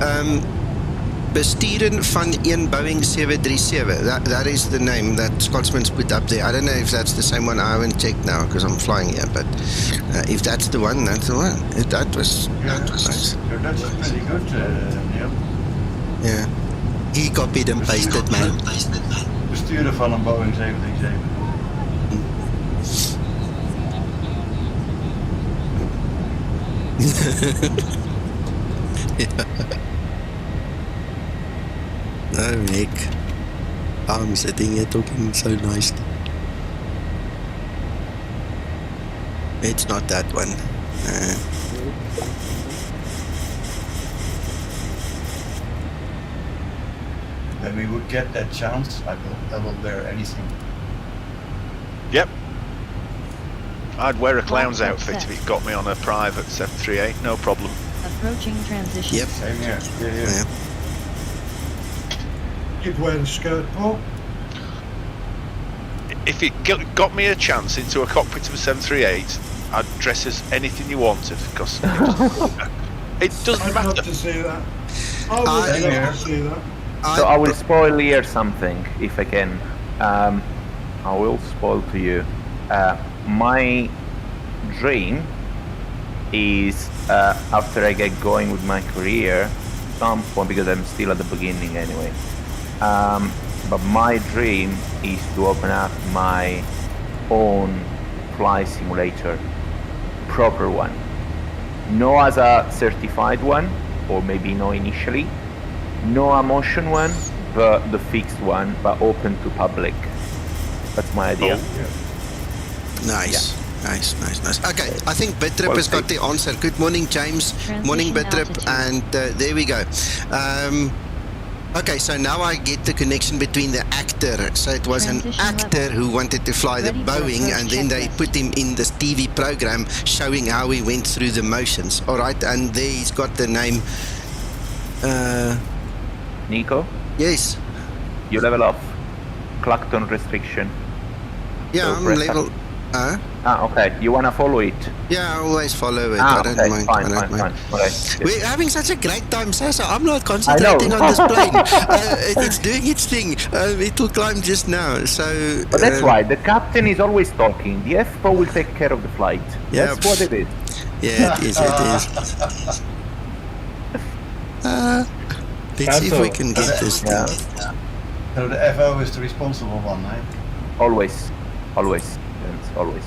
besturen van een Boeing 737. That is the name that Scotsman's put up there. I don't know if that's the same one. I haven't checked now because I'm flying here. But if that's the one, that's the one. That was nice.
Your Dutch is pretty good, Neil.
Yeah. He copied and pasted, man.
Besturen van een Boeing 737.
No, Nick. I'm sitting here talking so nicely. It's not that one.
When we would get that chance, I will wear anything.
Yep. I'd wear a clown's outfit if it got me on a private 738, no problem.
Approaching transition.
Yep.
Same here. Yeah.
You'd wear a skirt, Paul?
If it got me a chance into a cockpit of a 738, I'd dress as anything you wanted, because it doesn't
I'd
matter.
love to see that. I would love to see that.
So I will spoil here something, if I can. I will spoil to you. My dream is, after I get going with my career, some point, because I'm still at the beginning anyway, but my dream is to open up my own flight simulator, proper one. No as a certified one, or maybe no initially, no a motion one, but the fixed one, but open to public. That's my idea.
Nice. Nice. Okay, I think Bitrip has got the answer. Good morning, James. Morning, Bitrip. And there we go. Okay, so now I get the connection between the actor. So it was an actor who wanted to fly the Boeing, and then they put him in this TV program showing how he went through the motions. All right, and there he's got the name.
Nico?
Yes.
You level up. Clacton restriction.
Yeah,
so
I'm level.
Okay. You wanna follow it?
Yeah, I always follow it. I don't
okay.
mind.
Fine,
I don't
fine,
mind.
fine. Okay. Good.
We're having such a great time, Sasa. I'm not concentrating on this plane. It's doing its thing. It will climb just now. So.
But that's why the captain is always talking. The FO will take care of the flight.
Yeah,
That's what it is.
Yeah, it is. It is. Let's see if we can get this thing.
So the FO is the responsible one, right?
Always, always, yes, always.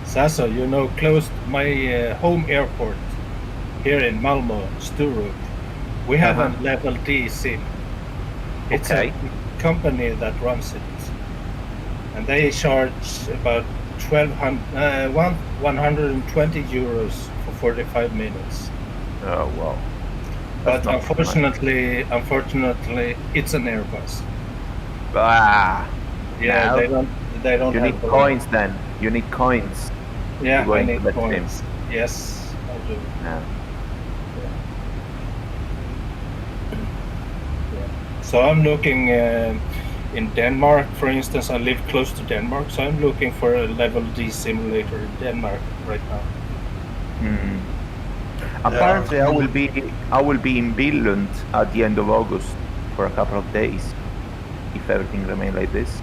Sasso, close my home airport here in Malmö, Sturup. We have a level D SIM. It's a company that runs it, and they charge about 120 euros for 45 minutes.
Oh wow!
But unfortunately, it's an Airbus. Yeah,
no.
they don't.
You need coins then. You need coins.
Yeah, I need coins. Yes, I do.
Yeah.
So I'm looking in Denmark, for instance. I live close to Denmark, so I'm looking for a level D simulator in Denmark right now.
Apparently, I will be in Billund at the end of August for a couple of days, if everything remains like this.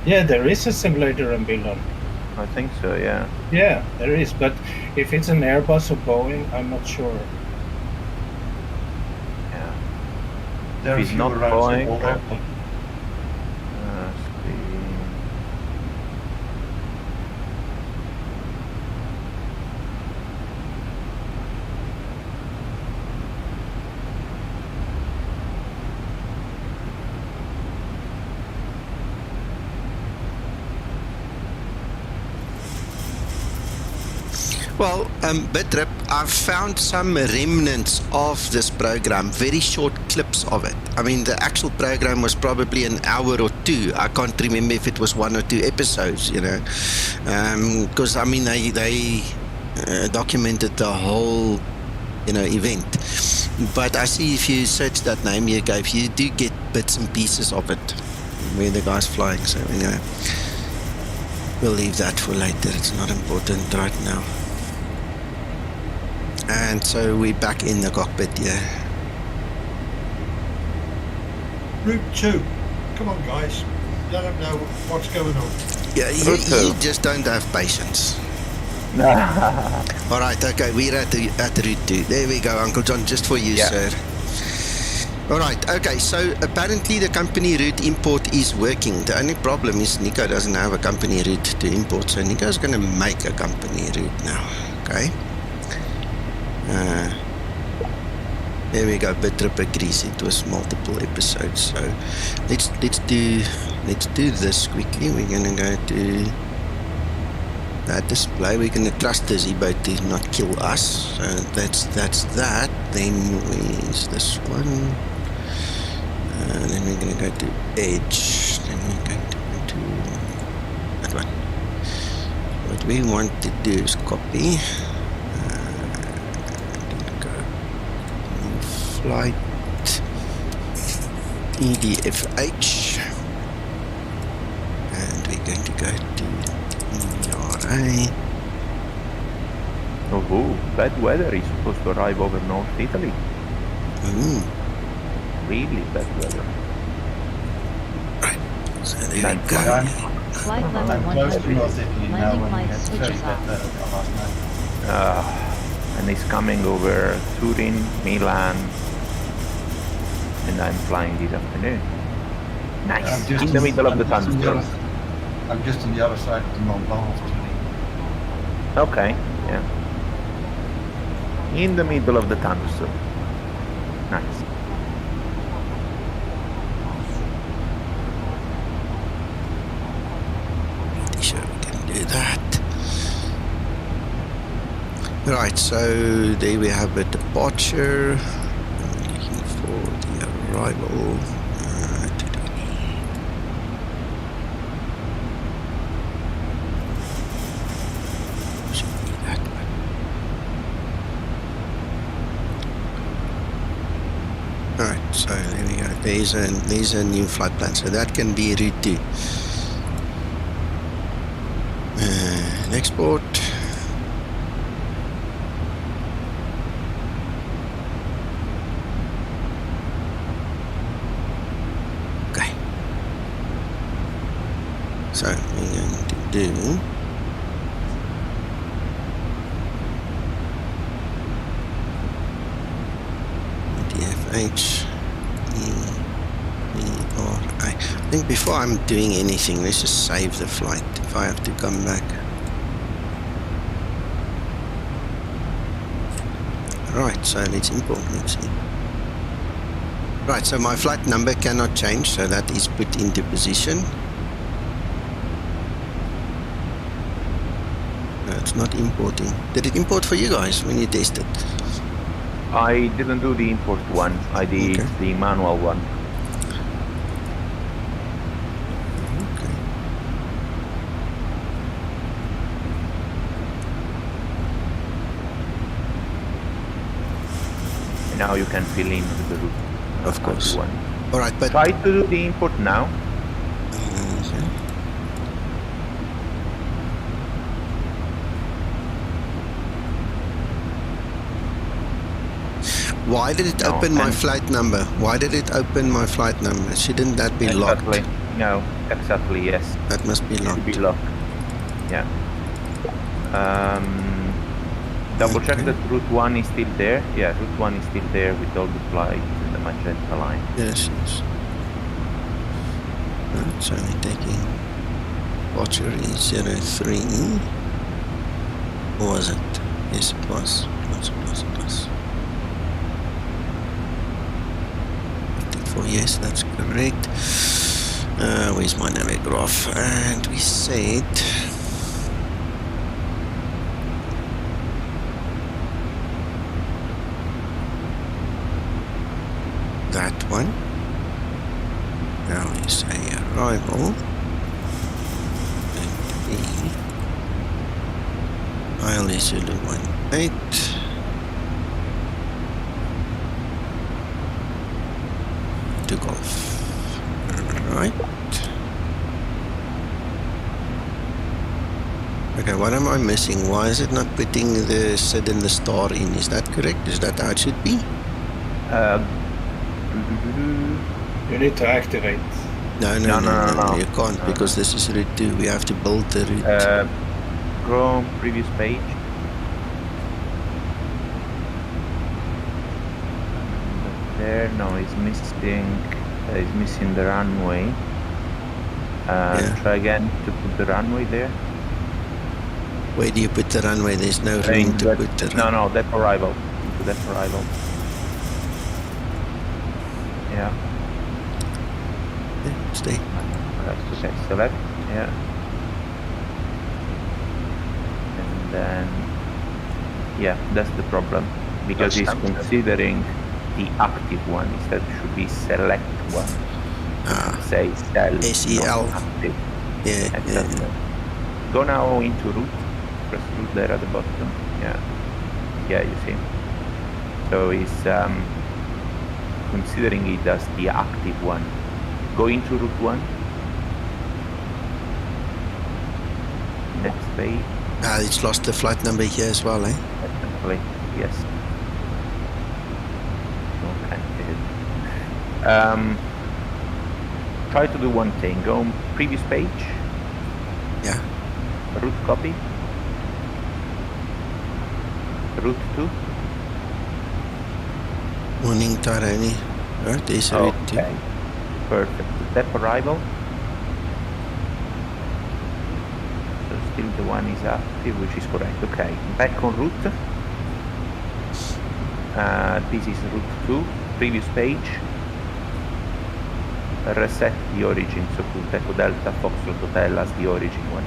Yeah, there is a simulator in Billund.
I think so. Yeah.
Yeah, there is, but if it's an Airbus or Boeing, I'm not sure.
There
if it's not Boeing.
Well, Bitrip, I've found some remnants of this program, very short clips of it. I mean, the actual program was probably an hour or two. I can't remember if it was 1 or 2 episodes, because I mean, they documented the whole, event. But I see if you search that name you gave, you do get bits and pieces of it where the guy's flying. So anyway, we'll leave that for later. It's not important right now. And so we're back in the cockpit, yeah.
Route 2. Come on, guys. Let them know what's going on.
Yeah, you just don't have patience. All right, okay, we're at Route 2. There we go, Uncle John, just for you, sir. All right, okay, so apparently the company route import is working. The only problem is Nico doesn't have a company route to import, so Nico's going to make a company route now, okay? There we go. Bitrip agrees. It was multiple episodes. So let's do this quickly. We're gonna go to that display. We're gonna trust the Zibo to not kill us. So that's that. Then where's this one? Then we're gonna go to Edge. Then we're going to go to that one. What we want to do is copy. Flight EDFH, and we're going to go to ERA.
Oh, bad weather is supposed to arrive over North Italy. Really bad weather.
Right, so there we go.
Flight level
I'm close to
100.
North Italy now
Landing
when we
lights
had
switches
very
off.
bad weather last night.
And it's coming over Turin, Milan, and I'm flying this afternoon. Nice, in the middle of the thunderstorm.
I'm just on the other side of the Mont Blanc of Turin.
Okay, yeah. In the middle of the thunderstorm. Nice.
Pretty sure we can do that. Right, so there we have a departure. I'm looking for the arrival. Should be that one. Alright, so there we go. There's a new flight plan, so that can be route 2. Export. Okay. So we're going to do EDFH I think before I'm doing anything, let's just save the flight if I have to come back. Right, so let's import, let's see. Right, so my flight number cannot change, so that is put into position. No, it's not importing. Did it import for you guys when you tested?
I didn't do the import one, I did the manual one. Now you can fill in with the route.
Of course. All right, but
try to do the import now.
Okay. Why did it open my flight number? Why did it open my flight number? Shouldn't that be locked?
No, exactly, yes.
That must be locked.
Should be locked. Yeah. Double check that route 1 is still there. Yeah, route 1 is still there with all the flights in the magenta line.
Yes, yes. Right, so we're taking Watcher is 03. Or was it? Yes, it was. It was. Yes, that's correct. Where's my navigraph? And we said that one. Now we say arrival. I'll Zulu 18. Took off. Right. Okay, what am I missing? Why is it not putting the SID and the star in? Is that correct? Is that how it should be?
You need to activate.
No, you can't because this is route 2. We have to build the route.
Go on previous page. There, no, it's missing the runway. Try again to put the runway there.
Where do you put the runway? There's no room to put the runway.
No, depth arrival. Into depth arrival. Yeah.
Stay.
Okay, select. Yeah. And then, yeah, that's the problem because it's considering the active one instead should be select one. Say
SEL.
Active.
Yeah,
exactly.
yeah.
Go now into route. Press route there at the bottom. Yeah, you see. So it's considering it as the active one. Go into route 1. Next page.
It's lost the flight number here as well, eh?
Definitely, yes. Try to do one thing. Go on previous page.
Yeah.
Route copy. Route 2.
Morning Tarani. Right, there's route 2.
Perfect. Depth arrival. So still the one is active, which is correct. Okay. Back on route. This is route 2. Previous page. Reset the origin, so put Echo Delta Foxtrot Hotel as the origin one.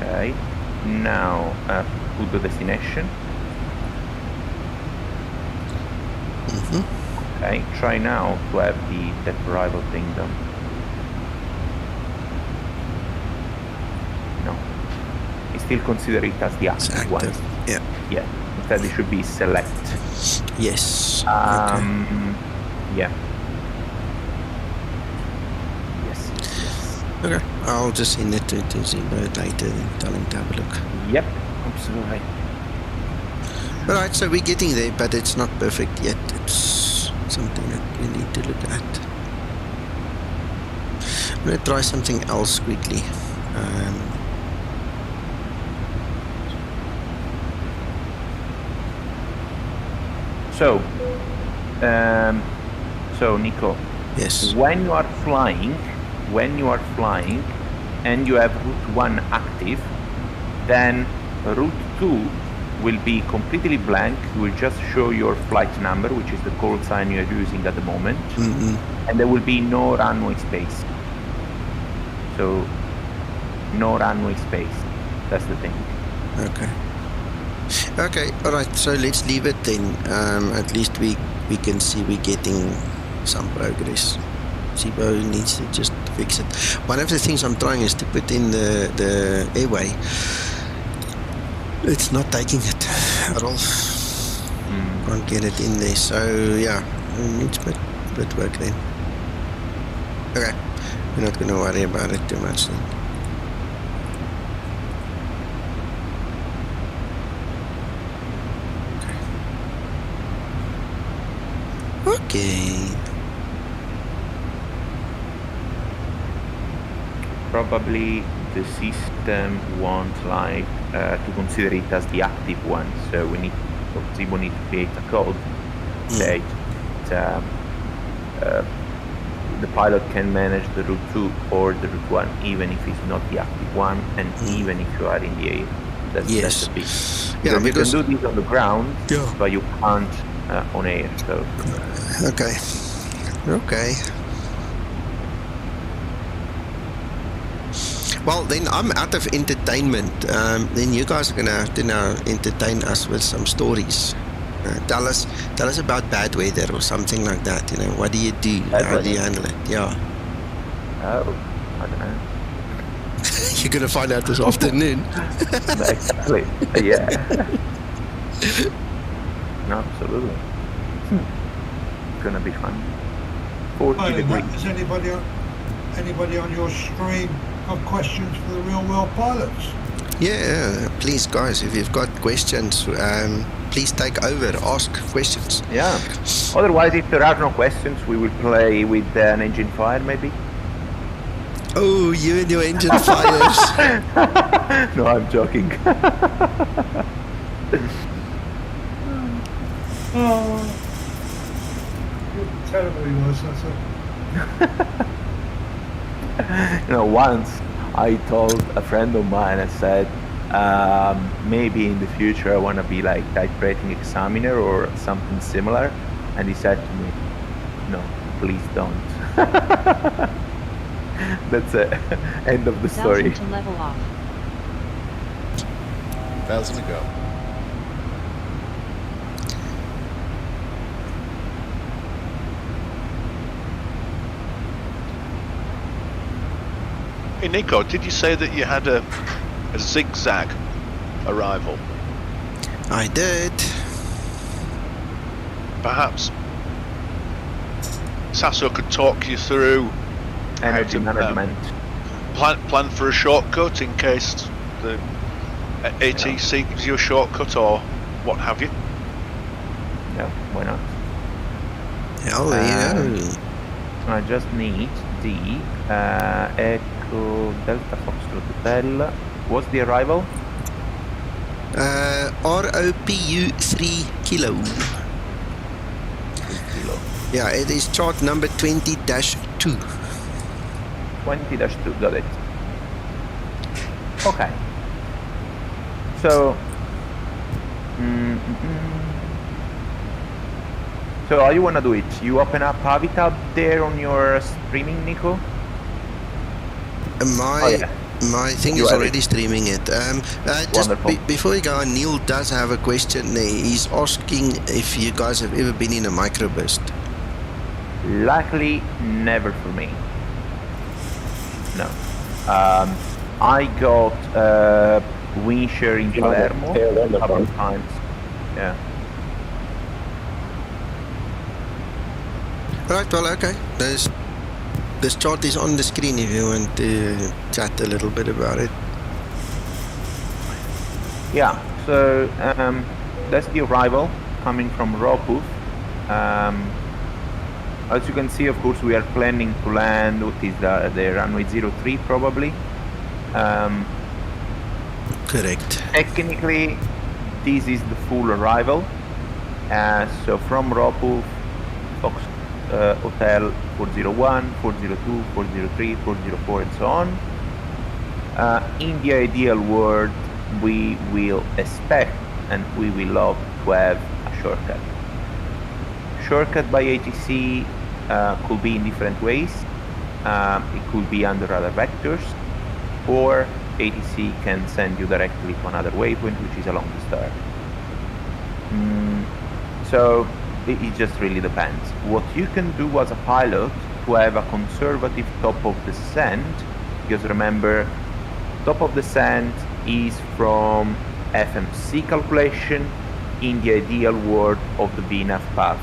Okay, now put the destination. Okay, try now to have the depth arrival thing done. No, you still consider it as the active one.
Yeah.
Yeah. Instead it should be select.
Yes.
Yeah.
Okay, I'll just send it to Zibo later and tell him to have a look.
Yep, absolutely.
Alright, so we're getting there, but it's not perfect yet. It's something that we need to look at. I'm going to try something else quickly.
So Nico,
yes.
When you are flying and you have route 1 active, then route 2 will be completely blank. It will just show your flight number, which is the call sign you are using at the moment, and there will be no runway space. So no runway space. That's the thing.
Okay, alright, so let's leave it then. At least we can see we're getting some progress. Zibo needs to just fix it. One of the things I'm trying is to put in the airway. It's not taking it at all. Can't get it in there, so yeah, it needs a bit work then. Okay, we're not going to worry about it too much then. Okay.
Probably the system won't like to consider it as the active one, so Zibo need to create a code that the pilot can manage the route 2 or the route 1 even if it's not the active one, and even if you are in the air. That's the big.
Yeah, because
you can do this on the ground, but you can't on air. So
okay. Well, then I'm out of entertainment. Then you guys are gonna have to now entertain us with some stories. Tell us about bad weather or something like that. You know, what do you do? How do you handle it? Yeah.
Oh, I don't know.
You're gonna find out this afternoon.
Exactly. Yeah. No, absolutely. It's gonna be fun. 40 degrees.
Is anybody on your stream have questions for the real world pilots?
Yeah, please guys, if you've got questions, please take over, ask questions.
Yeah. Otherwise, if there are no questions, we will play with an engine fire maybe.
Oh, you and your engine fires.
No, I'm joking.
Oh, terrible he was, that's it.
You know, once I told a friend of mine, I said, maybe in the future I want to be like type rating examiner or something similar, and he said to me, no, please don't. That's it. End of the story.
1,000 to level off.
1,000 to go.
Hey Nico, did you say that you had a zigzag arrival?
I did.
Perhaps Sasso could talk you through
energy management.
Plan for a shortcut in case the ATC gives you a shortcut or what have you.
Yeah, why not?
Hell yeah.
I just need the Echo Delta Foxtrot Hotel. What's the arrival?
ROPU 3 kilo. Yeah, it is chart number 20-2.
20-2, got it. Okay. So, so how you wanna do it? You open up Habitab there on your streaming, Nico?
My thing is already streaming it. Just before we go on, Neil does have a question there. He's asking if you guys have ever been in a microburst.
Luckily, never for me. No. I got Windshare in Palermo a couple of times. Yeah.
Right, well, okay. This chart is on the screen if you want to chat a little bit about it.
Yeah, so that's the arrival coming from ROPUV. As you can see, of course, we are planning to land, what is the runway 03 probably.
Correct.
Technically, this is the full arrival. So from ROPUV, Fox Hotel 401, 402, 403, 404, and so on. In the ideal world, we will expect and we will love to have a shortcut. Shortcut by ATC could be in different ways. It could be under other vectors, or ATC can send you directly to another waypoint, which is along the star. So it just really depends. What you can do as a pilot to have a conservative top of descent, because remember, top of descent is from FMC calculation in the ideal world of the VNAV path.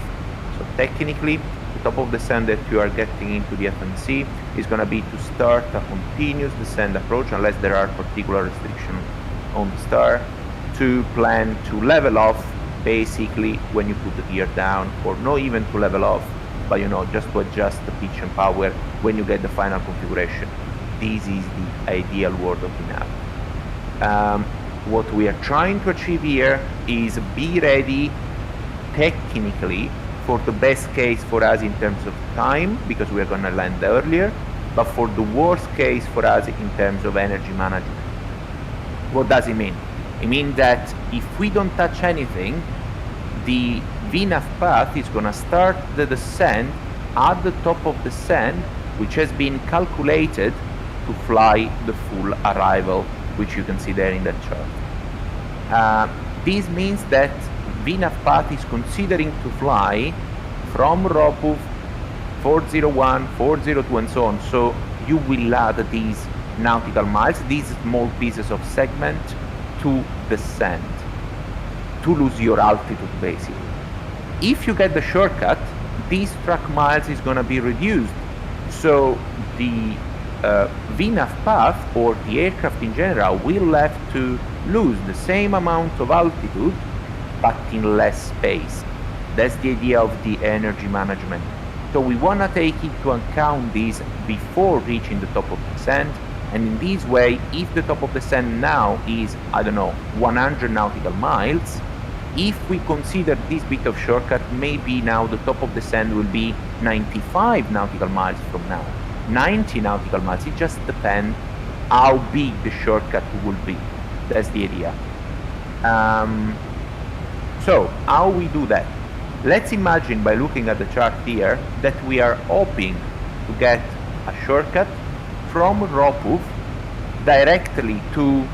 So technically, the top of descent that you are getting into the FMC is going to be to start a continuous descent approach, unless there are particular restrictions on the star, to plan to level off basically when you put the gear down, or not even to level off, but just to adjust the pitch and power when you get the final configuration. This is the ideal world of VNAV. What we are trying to achieve here is be ready technically for the best case for us in terms of time, because we are going to land earlier, but for the worst case for us in terms of energy management. What does it mean? It means that if we don't touch anything, the VNAV path is going to start the descent at the top of descent, which has been calculated to fly the full arrival, which you can see there in that chart. This means that VNAV path is considering to fly from ROPUV 401, 402, and so on. So you will add these nautical miles, these small pieces of segment, to descend, to lose your altitude basically. If you get the shortcut, these track miles is going to be reduced. So the VNAV path, or the aircraft in general, will have to lose the same amount of altitude but in less space. That's the idea of the energy management. So we want to take into account this before reaching the top of descent, and in this way, if the top of descent now is, 100 nautical miles, if we consider this bit of shortcut, maybe now the top of descent will be 95 nautical miles from now, 90 nautical miles. It just depends how big the shortcut will be. That's the idea. So how we do that? Let's imagine, by looking at the chart here, that we are hoping to get a shortcut from ROPUV directly to,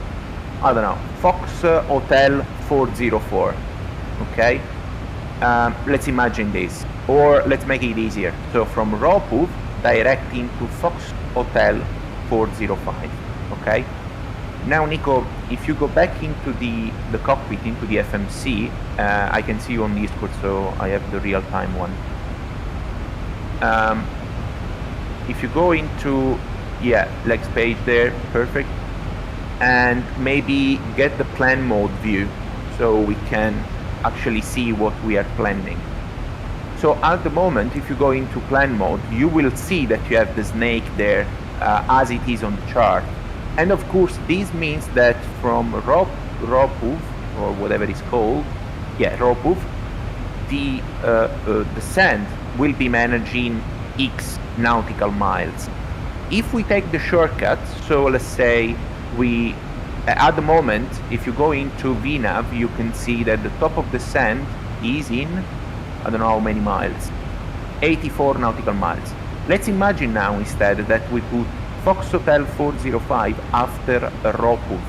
Fox Hotel 404. Okay? Let's imagine this. Or let's make it easier. So from ROPUV direct into Fox Hotel 405. Okay? Now, Nico, if you go back into the cockpit, into the FMC, I can see you on Discord, so I have the real-time one. If you go into, Lex page there, perfect, and maybe get the plan mode view, so we can actually see what we are planning. So at the moment, if you go into plan mode, you will see that you have the snake there as it is on the chart. And of course, this means that from ROPUV, or whatever it's called, ROPUV, the descent will be managing X nautical miles. If we take the shortcut, so let's say we, at the moment, if you go into VNAV, you can see that the top of descent is in, I don't know how many miles, 84 nautical miles. Let's imagine now instead that we put Fox Hotel 405 after a ROPUV.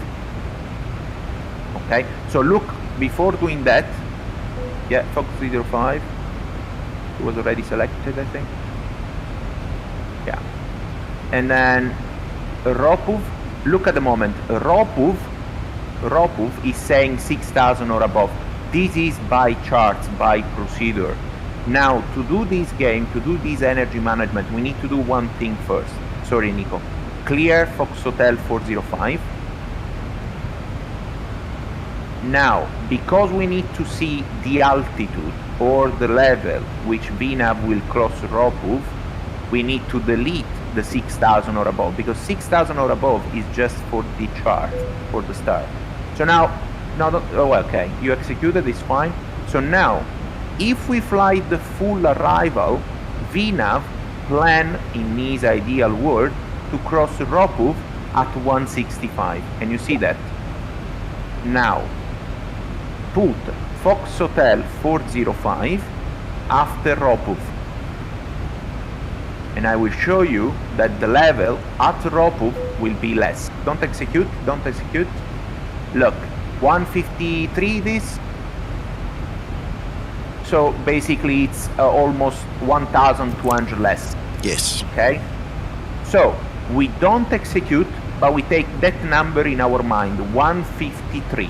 Okay, so look, before doing that, Fox 305 was already selected, I think. And then ROPUV, look at the moment, ROPUV is saying 6,000 or above. This is by charts, by procedure. Now, to do this game, to do this energy management, we need to do one thing first. Sorry, Nico. Clear Fox Hotel 405. Now, because we need to see the altitude or the level which VNAV will cross ROPUV, we need to delete the 6,000 or above, because 6,000 or above is just for the chart, for the star. So now, okay, you executed, it's fine. So now, if we fly the full arrival, VNAV plan in his ideal world to cross ROPUV at 165, and you see that. Now, put Fox Hotel 405 after ROPUV, and I will show you that the level at ROPUV will be less. Don't execute, don't execute. Look, 153 this. So basically it's almost 1,200 less.
Yes.
Okay. So we don't execute, but we take that number in our mind, 153.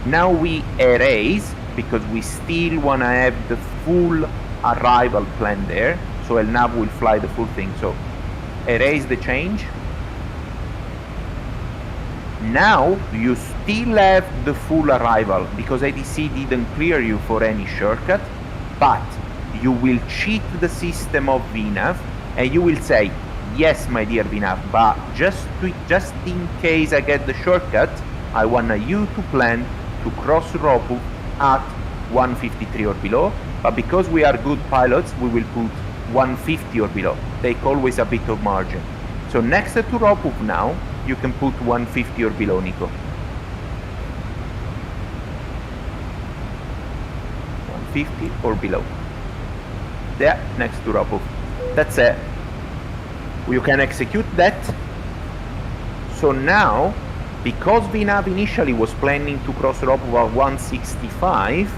Now we erase, because we still want to have the full arrival plan there. So LNAV will fly the full thing. So erase the change. Now you still have the full arrival, because ADC didn't clear you for any shortcut, but you will cheat the system of VNAV and you will say, yes, my dear VNAV, but just in case I get the shortcut, I want you to plan to cross ROPUV at 153 or below, but because we are good pilots, we will put 150 or below. Take always a bit of margin. So next to ROPUV now, you can put 150 or below, Nico. 150 or below. There, next to ROPUV. That's it. You can execute that. So now, because VNAV initially was planning to cross ROPUV at 165,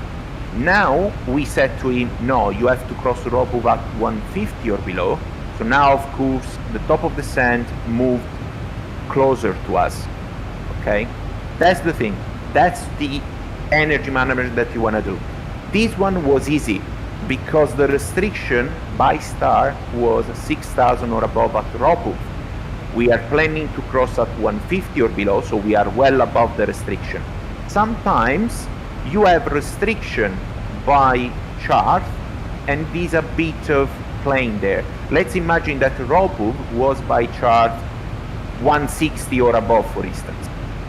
now we said to him, no, you have to cross ROPUV at 150 or below. So now, of course, the top of the sand moved closer to us. Okay, that's the thing. That's the energy management that you want to do. This one was easy because the restriction by star was 6,000 or above at ROPUV. We are planning to cross at 150 or below, so we are well above the restriction. Sometimes you have restriction by chart and there's a bit of playing there. Let's imagine that ROPUV was by chart 160 or above, for instance.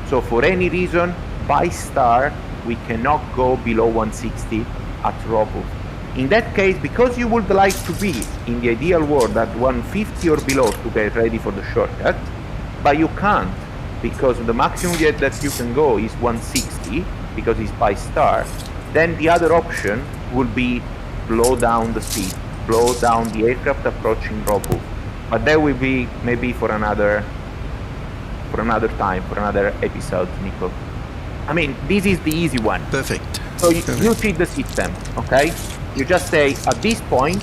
So for any reason, by star, we cannot go below 160 at ROPUV. In that case, because you would like to be in the ideal world at 150 or below to get ready for the shortcut, but you can't, because the maximum yet that you can go is 160, because it's by star, then the other option will be blow down the speed, blow down the aircraft approaching ROPUV. But that will be maybe for another time, for another episode, Nico. I mean, this is the easy one.
Perfect.
So you treat the system, okay? You just say, at this point,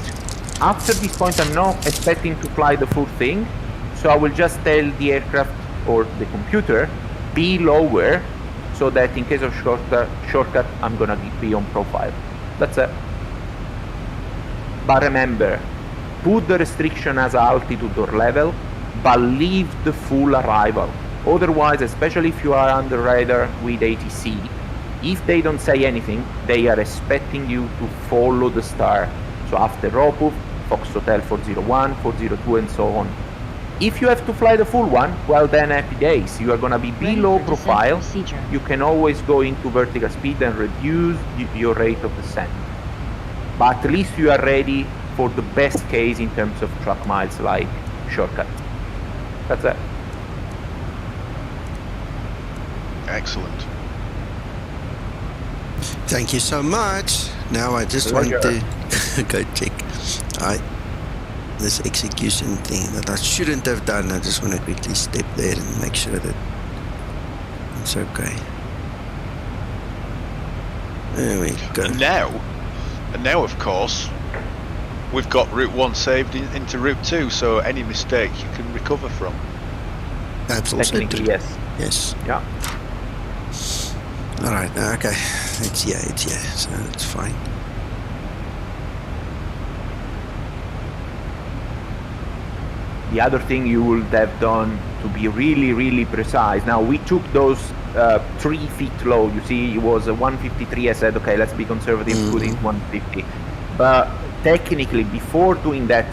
after this point, I'm not expecting to fly the full thing, so I will just tell the aircraft or the computer, be lower, so that in case of shortcut, I'm gonna be on profile. That's it. But remember, put the restriction as altitude or level, but leave the full arrival. Otherwise, especially if you are under radar with ATC, if they don't say anything, they are expecting you to follow the star. So after ROPUV, Fox Hotel 401, 402, and so on. If you have to fly the full one, well then happy days. You are going to be below profile. You can always go into vertical speed and reduce your rate of descent. But at least you are ready for the best case in terms of truck miles, like shortcut. That's it.
Excellent.
Thank you so much. Now I just want to go check this execution thing that I shouldn't have done. I just want to quickly step there and make sure that it's okay. There we go.
And now of course, we've got Route 1 saved into Route 2, so any mistake you can recover from.
Absolutely.
Yes.
Yes.
Yeah.
Alright, okay. It's here, so it's fine.
The other thing you would have done to be really precise. Now we took those 3 feet low. You see, it was a 153. I said, okay, let's be conservative, put it 150. But technically, before doing that,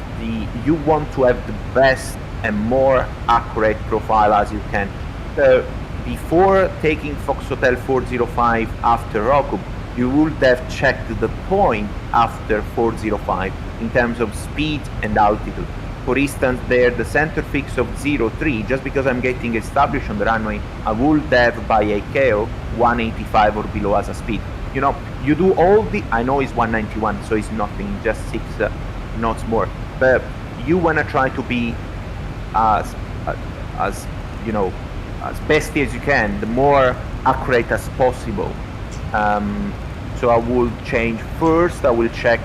you want to have the best and more accurate profile as you can. So before taking Fox Hotel 405 after ROPUV, you would have checked the point after 405 in terms of speed and altitude. For instance, there the center fix of 03, just because I'm getting established on the runway, I would have by ICAO 185 or below as a speed. You know, you do all the, I know it's 191, so it's nothing, just 6 knots more. But you want to try to be as you know, as best as you can, the more accurate as possible. So I will change first, I will check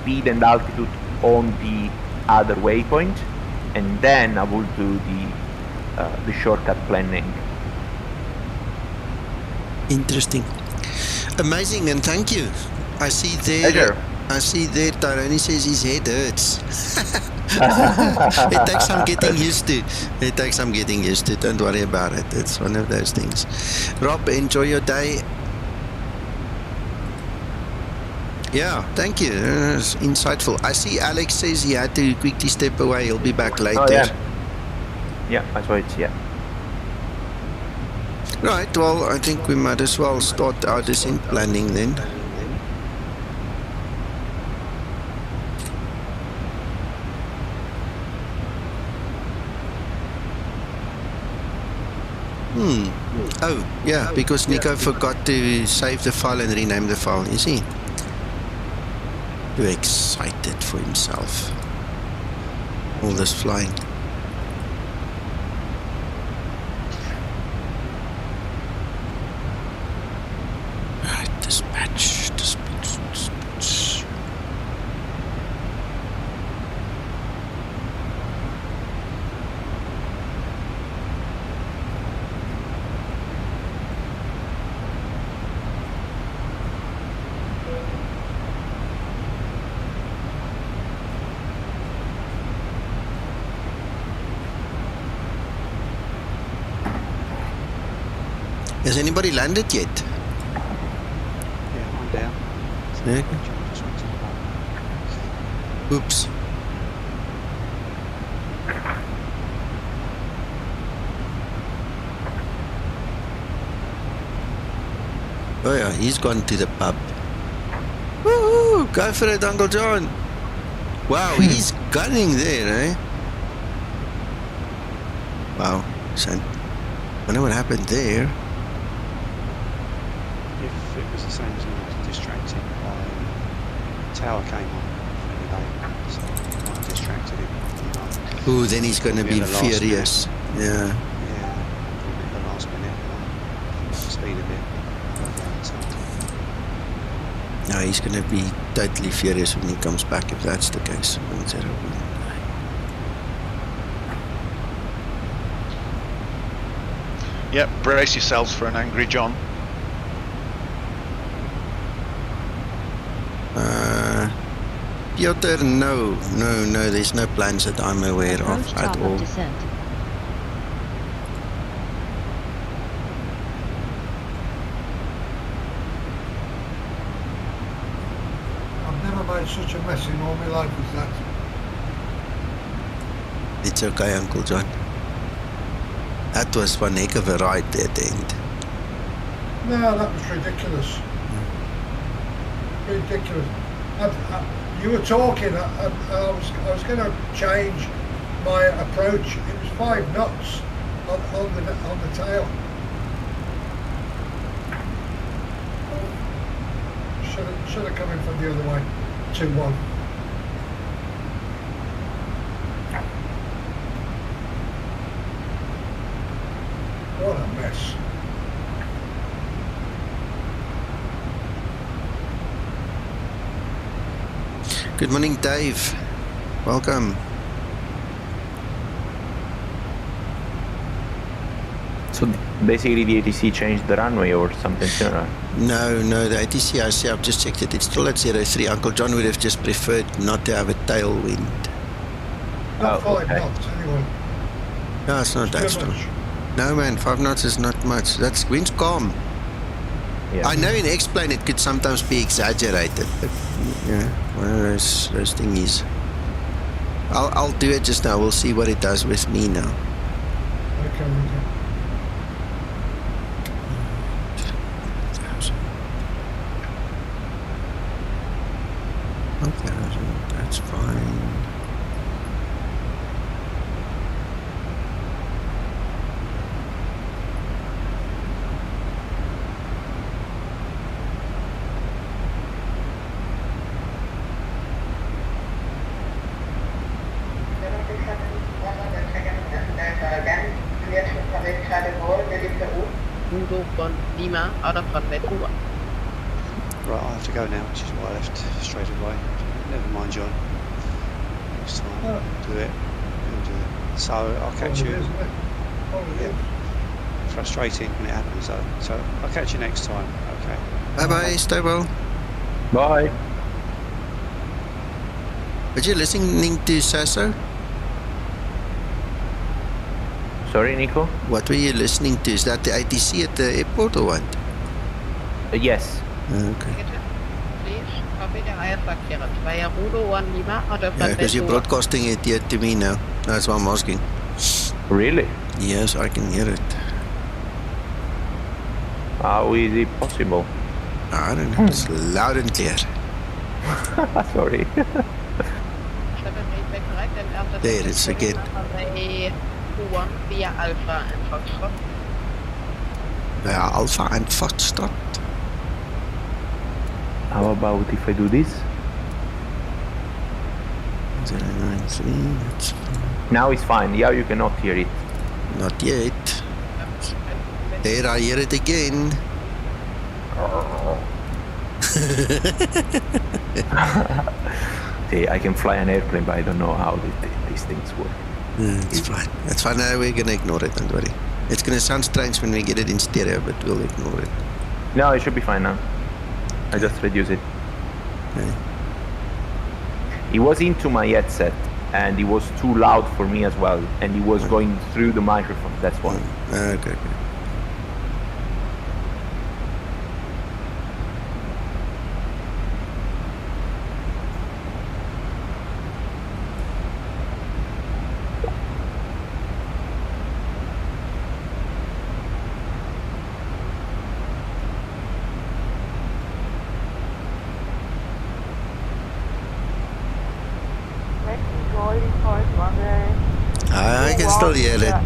speed and altitude on the other waypoint, and then I will do the shortcut planning.
Interesting. Amazing, and thank you. I see there, Tyrone says his head hurts. It takes some getting used to. It takes some getting used to. Don't worry about it. It's one of those things. Rob, enjoy your day. Yeah, thank you. That's insightful. I see Alex says he had to quickly step away. He'll be back later.
Oh, yeah. Yeah, that's right, yeah.
Right, well, I think we might as well start our descent planning then. Oh, yeah, because Nico forgot to save the file and rename the file, you see? Too excited for himself. All this flying. Right, dispatch. Has anybody landed yet?
Yeah, I'm down.
Yeah. Oops. Oh yeah, he's gone to the pub. Woohoo! Go for it, Uncle John. Wow, he's gunning there, eh? Wow, son. I wonder what happened there.
If it was the same as when I was distracted, tower came on for the so I distracted him.
Ooh, then he's going to be furious. Yeah.
Yeah, at the last minute, speed a bit.
No, he's going to be totally furious when he comes back if that's the case.
Yep, brace yourselves for an angry John.
Piotr, no, there's no plans that I'm aware of at all.
I've never made such a mess in all my life as that.
It's okay, Uncle John. That was one heck of a ride there at the end.
No, that was ridiculous. Ridiculous. You were talking, I was going to change my approach. It was 5 knots on the tail. Should have come in from the other way. 2-1. What a mess.
Good morning, Dave. Welcome.
So basically the ATC changed the runway or something similar?
No, the ATC, I see, I've just checked it. It's still at 03. Uncle John would have just preferred not to have a tailwind.
not 5
okay.
knots anyway.
No, it's not that
Too
strong.
much.
No, man, 5 knots is not much. That's wind's calm.
Yeah.
I know in X-Plane it could sometimes be exaggerated, but yeah, one of those thingies. I'll do it just now. We'll see what it does with me now.
Okay.
Okay, that's fine.
Udo von Lima out of Vancouver.
Right, I have to go now, which is why I left straight away. Never mind, John. Next time we'll do it. We'll do it. So I'll catch you. Yeah. Frustrating when it happens though. So I'll catch you next time. Okay.
Bye bye, stay well.
Bye.
Are you listening to Sasso?
Sorry, Nico?
What were you listening to? Is that the ATC at the airport or what?
Yes.
Okay.
Please, copy the IFA clearance via Udo one Lima out of
Yeah, because you're
Vancouver.
broadcasting it here to me now. That's why I'm asking.
Really?
Yes, I can hear it.
How is it possible?
I don't know. It's loud and clear.
Sorry.
There, it's again.
One via Alpha and Foxtrot.
Via Alpha and Foxtrot.
How about if I do this?
093, that's fine.
Now it's fine. Yeah, you cannot hear it.
Not yet. There, I hear it again.
See, I can fly an airplane, but I don't know how these things work.
It's fine. That's fine. No, we're gonna ignore it. Don't worry. It's gonna sound strange when we get it in stereo, but we'll ignore it.
No, it should be fine now. I just reduce it.
Okay.
It was into my headset, and it was too loud for me as well, and it was going through the microphone. That's why.
Okay. I can still hear it. Oh,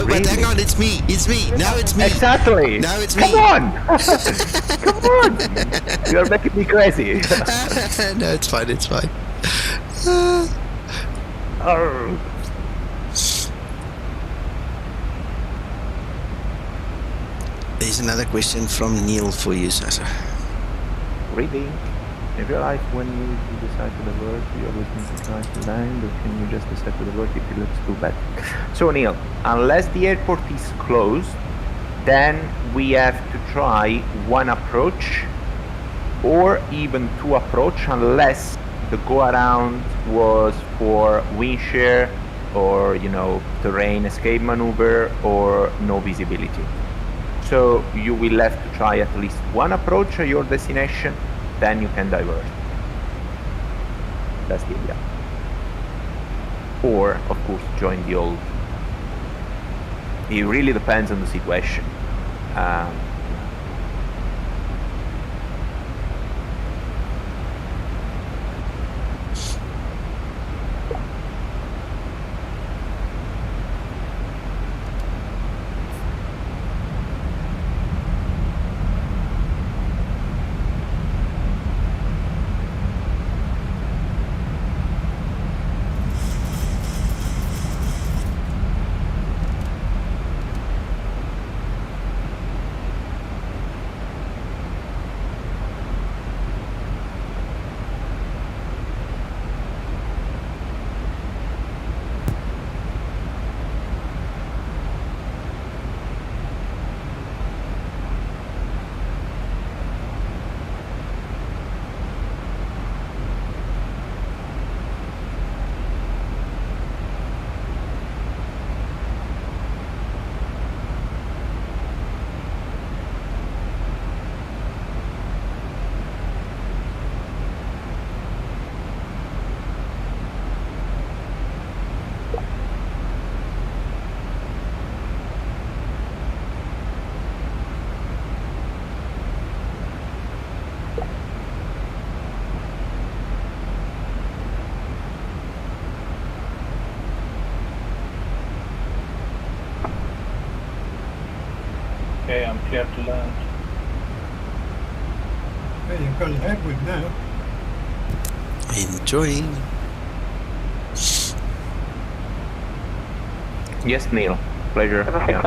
but hang on, it's me. It's me. Now it's me.
Exactly.
Now it's me.
Come on. Come on. You're making me crazy.
No, it's fine. It's fine. There's another question from Neil for you, Sasa.
Reading. In real life, when you decide to divert, you always need to try to land, or can you just decide to divert if it looks too bad? So Neil, unless the airport is closed, then we have to try one approach, or even two approach, unless the go-around was for wind shear, or terrain escape maneuver, or no visibility. So you will have to try at least one approach at your destination, then you can divert. That's the idea. Or, of course, join the old. It really depends on the situation.
Okay, I'm clear to land.
Yeah, you've got a headwind now.
Enjoying.
Yes, Neil. Pleasure. Yeah.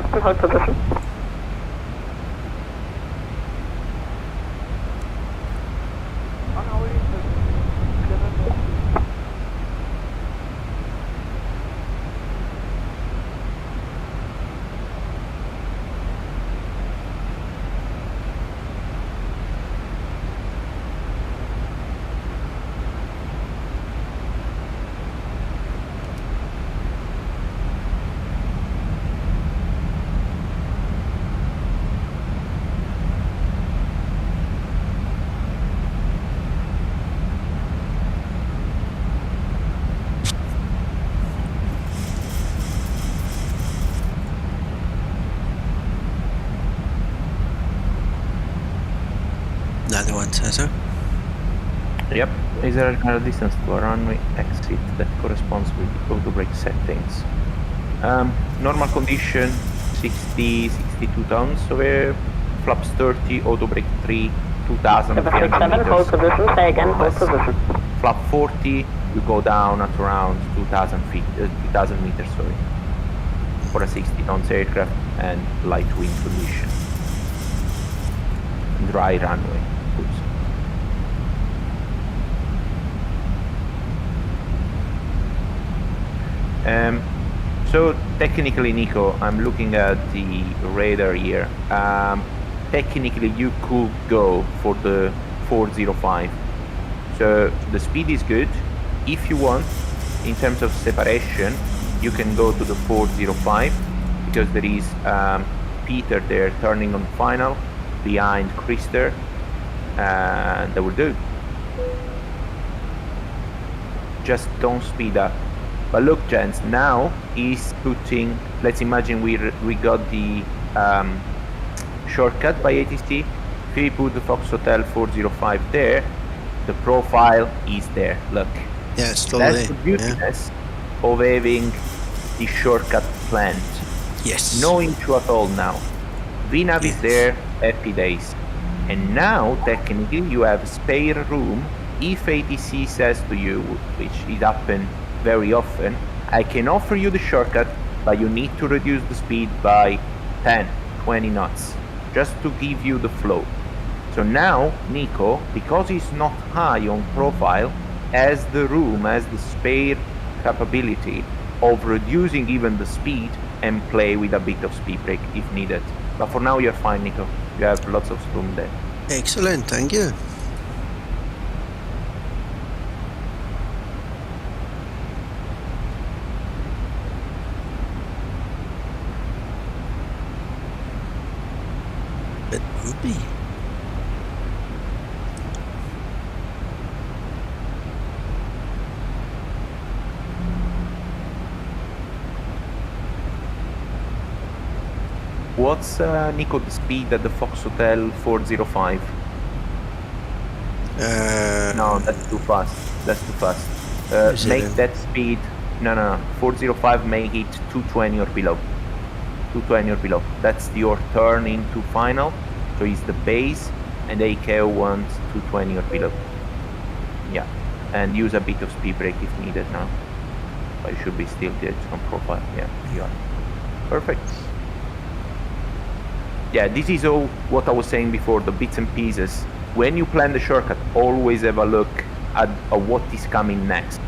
Another one, Cesar.
Yep. Is there a distance to a runway exit that corresponds with the auto brake settings? Normal condition 60, 62 tons over flaps 30, auto brake 3, 2,300 meters.
Hold position, say again, hold position.
Flap 40, you go down at around 2,000 feet, 2,000 meters, sorry, for a 60 tons aircraft and light wind condition. Dry runway. Oops. So technically, Nico, I'm looking at the radar here. Technically, you could go for the 405. So the speed is good. If you want, in terms of separation, you can go to the 405 because there is Peter there turning on final behind Krister, and that will do. Just don't speed up. But look, gents, now he's putting, let's imagine we got the shortcut by ATC. If we put the Fox Hotel 405 there, the profile is there, look.
Yeah, it's still
That's
there.
the beautiness of having the shortcut planned.
Yes.
No issue at all now. VNAV is there, happy days. And now, technically, you have spare room. If ATC says to you, which it happens very often, I can offer you the shortcut, but you need to reduce the speed by 10, 20 knots, just to give you the flow. So now, Nico, because he's not high on profile, has the room, has the spare capability of reducing even the speed and play with a bit of speed brake if needed. But for now, you're fine, Nico. You have lots of room there.
Excellent, thank you. It would be.
What's, Nico, the speed at the Fox Hotel 405? No, that's too fast. That's too fast. Make that speed... No. 405, make it 220 or below. 220 or below. That's your turn into final. So it's the base, and AKO wants 220 or below. Yeah. And use a bit of speed brake if needed now. But you should be still good on profile. Yeah, you are. Perfect. Yeah, this is all what I was saying before, the bits and pieces. When you plan the shortcut, always have a look at what is coming next.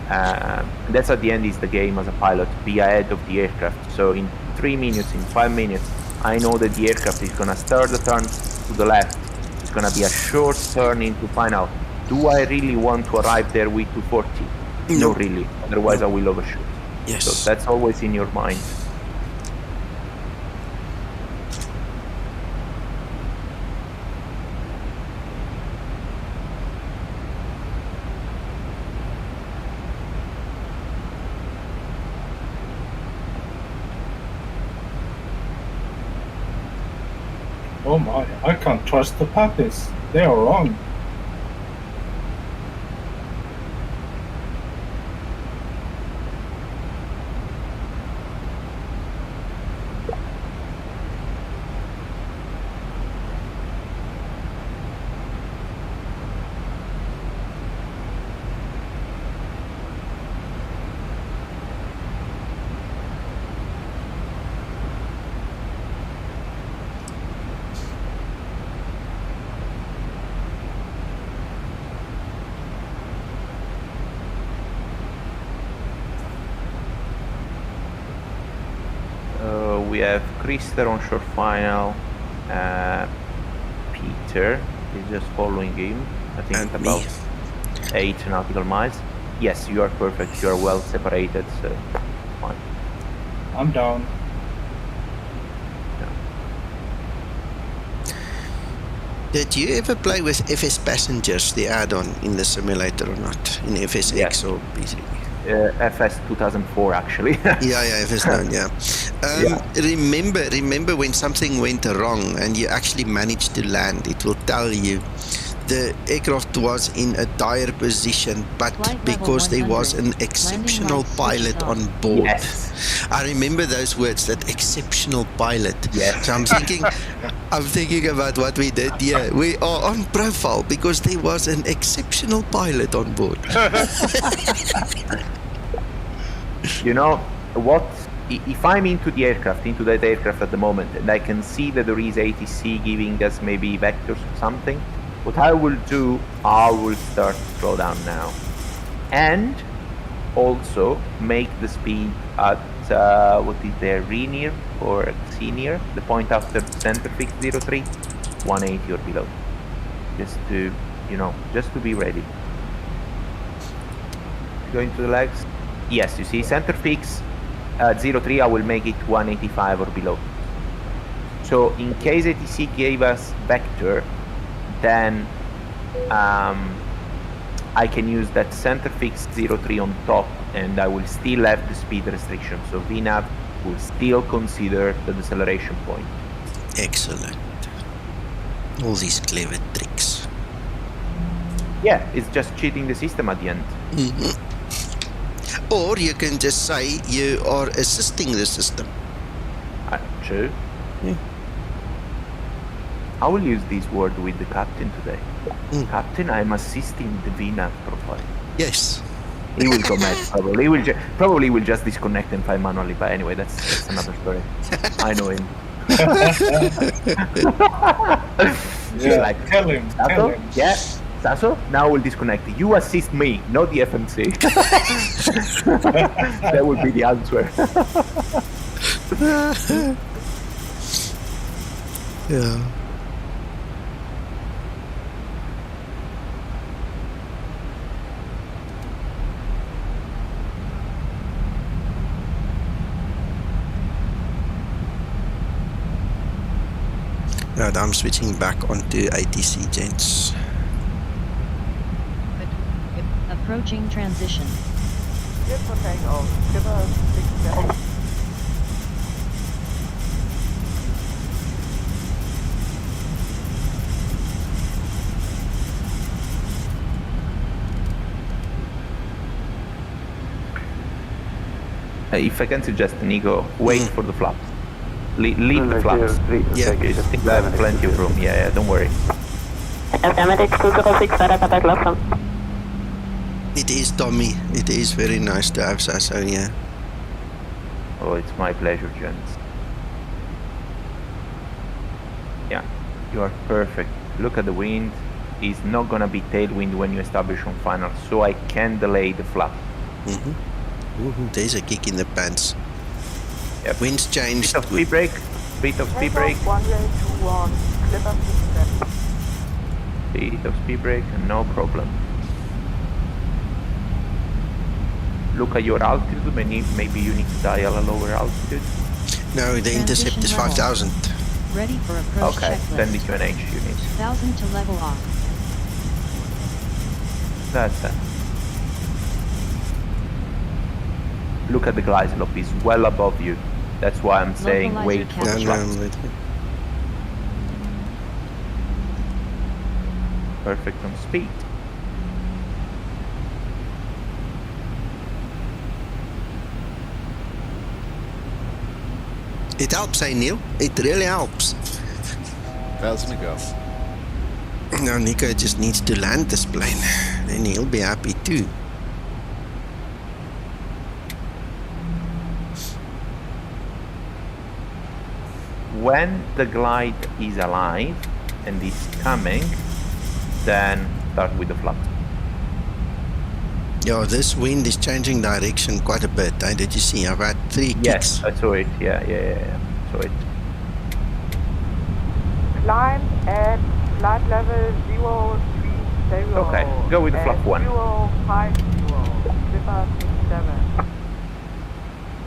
That's at the end is the game as a pilot, be ahead of the aircraft. So in 3 minutes, in 5 minutes, I know that the aircraft is gonna start the turn to the left. It's gonna be a short turn into final. Do I really want to arrive there with 240? No, really. Otherwise I will overshoot.
Yes.
So that's always in your mind.
Oh my, I can't trust the puppies. They are wrong.
we have Krister on short final. Peter is just following him. I think
And
it's about 8 nautical miles. Yes, you are perfect. You are well separated, so fine.
I'm down.
Did you ever play with FS Passengers, the add-on in the simulator or not? In FSX
Yes.
or PC?
FS 2004 actually.
yeah, FS9, yeah. Remember when something went wrong and you actually managed to land, it will tell you the aircraft was in a dire position, but because there was an exceptional pilot on board.
Yes.
I remember those words, that exceptional pilot.
Yes.
So I'm thinking about what we did here. We are on profile because there was an exceptional pilot on board.
You know what? If I'm into that aircraft at the moment, and I can see that there is ATC giving us maybe vectors or something, what I will do, I will start to slow down now, and also make the speed at what is there, Rainier or Senior, the point after center fix 03, 180 or below, just to be ready. Going to the legs. Yes, you see center fix at 03, I will make it 185 or below. So in case ATC gave us vector, then I can use that center fix 03 on top, and I will still have the speed restriction. So VNAV will still consider the deceleration point.
Excellent. All these clever tricks.
Yeah, it's just cheating the system at the end.
Mm-hmm. Or you can just say you are assisting the system.
True.
Yeah.
I will use this word with the captain today. Captain, I'm assisting the VNAV profile.
Yes.
He will go mad probably. He will probably will just disconnect and fly manually, but anyway, that's another story. I know him.
Yeah,
like,
tell him.
Yeah, Sasso, now we'll disconnect. You assist me, not the FMC. That would be the answer.
Yeah. Right, I'm switching back onto ATC, gents.
Approaching transition.
Clear for takeoff. Give us 6 seconds.
If I can suggest, Nico, wait for the flaps. Leave the flaps.
Yeah,
you still have plenty of room. Yeah, don't worry.
Skymatix 206, contact left.
It is, Tommy. It is very nice to have Sasso here.
Oh, it's my pleasure, gents. Yeah, you are perfect. Look at the wind. It's not gonna be tailwind when you establish on final, so I can delay the flap.
There's a kick in the pants.
Yep.
Wind's changed.
Bit of speed brake. Bit of speed brake.
Runway 21. Clip up 6 seconds.
Bit of speed brake, no problem. Look at your altitude. Maybe you need to dial a lower altitude.
No, the intercept is 5,000.
Ready for approach
okay,
checklist.
then the QNH you need.
1,000 to level off.
That's it. Look at the glide slope, it's well above you. That's why I'm saying
Localizer
wait for the
capture.
flaps. Perfect on speed.
It helps, eh, Neil? It really helps.
1,000 to go.
Now Nico just needs to land this plane. Then he'll be happy too.
When the glide is alive and is coming, then start with the flap.
Yeah, this wind is changing direction quite a bit. Did you see? I've had 3 kicks.
Yes, I saw it. Yeah. to it.
Climb at flight level 030.
Okay, go with the flap 1.
050, Clipper 67.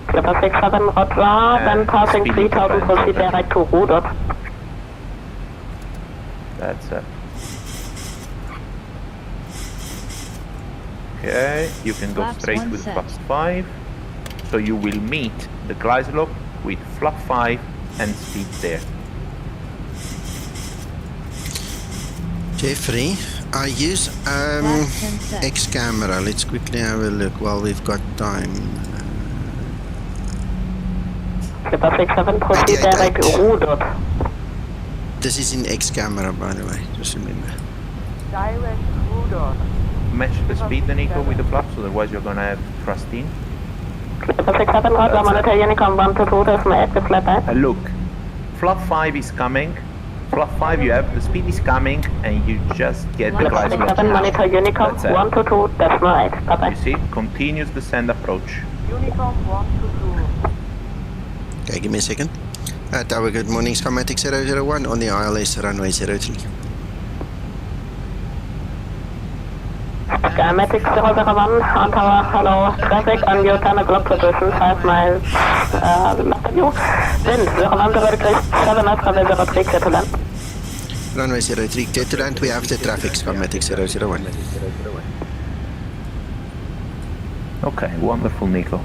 Clipper 67, roger, then passing 3000, proceed direct to Rudolph.
That's it. Okay, you can go
Flaps
straight
one
with
set.
flaps 5. So you will meet the glide slope with flap 5 and speed there.
Jeffrey, I use X camera. Let's quickly have a look while we've got time.
Clipper 67, proceed direct to Rudolph.
This is in X camera, by the way, just remember.
Direct Rudolph.
Match the speed then Nico with the flaps, otherwise you're gonna have thrust in.
Clipper 67, roger, monitor Unicom 122, there's my active flat eye.
Look, flap 5 is coming. Flap 5 you have, the speed is coming, and you just get the glide slope.
67, monitor Unicom 122, that's my 8, bye-bye.
You see, continuous descent approach.
Unicom 122.
Okay, give me a second. Tower, good morning, Skymatix 001 on the ILS runway 03.
Skymatix 001 on tower, hello, traffic on your 10 o'clock position, 5 miles left of you. Wind 01 degrees 7 knots, runway 03, clear to land.
Runway 03, clear to land, we have the traffic, Skymatix 001.
Okay, wonderful Nico.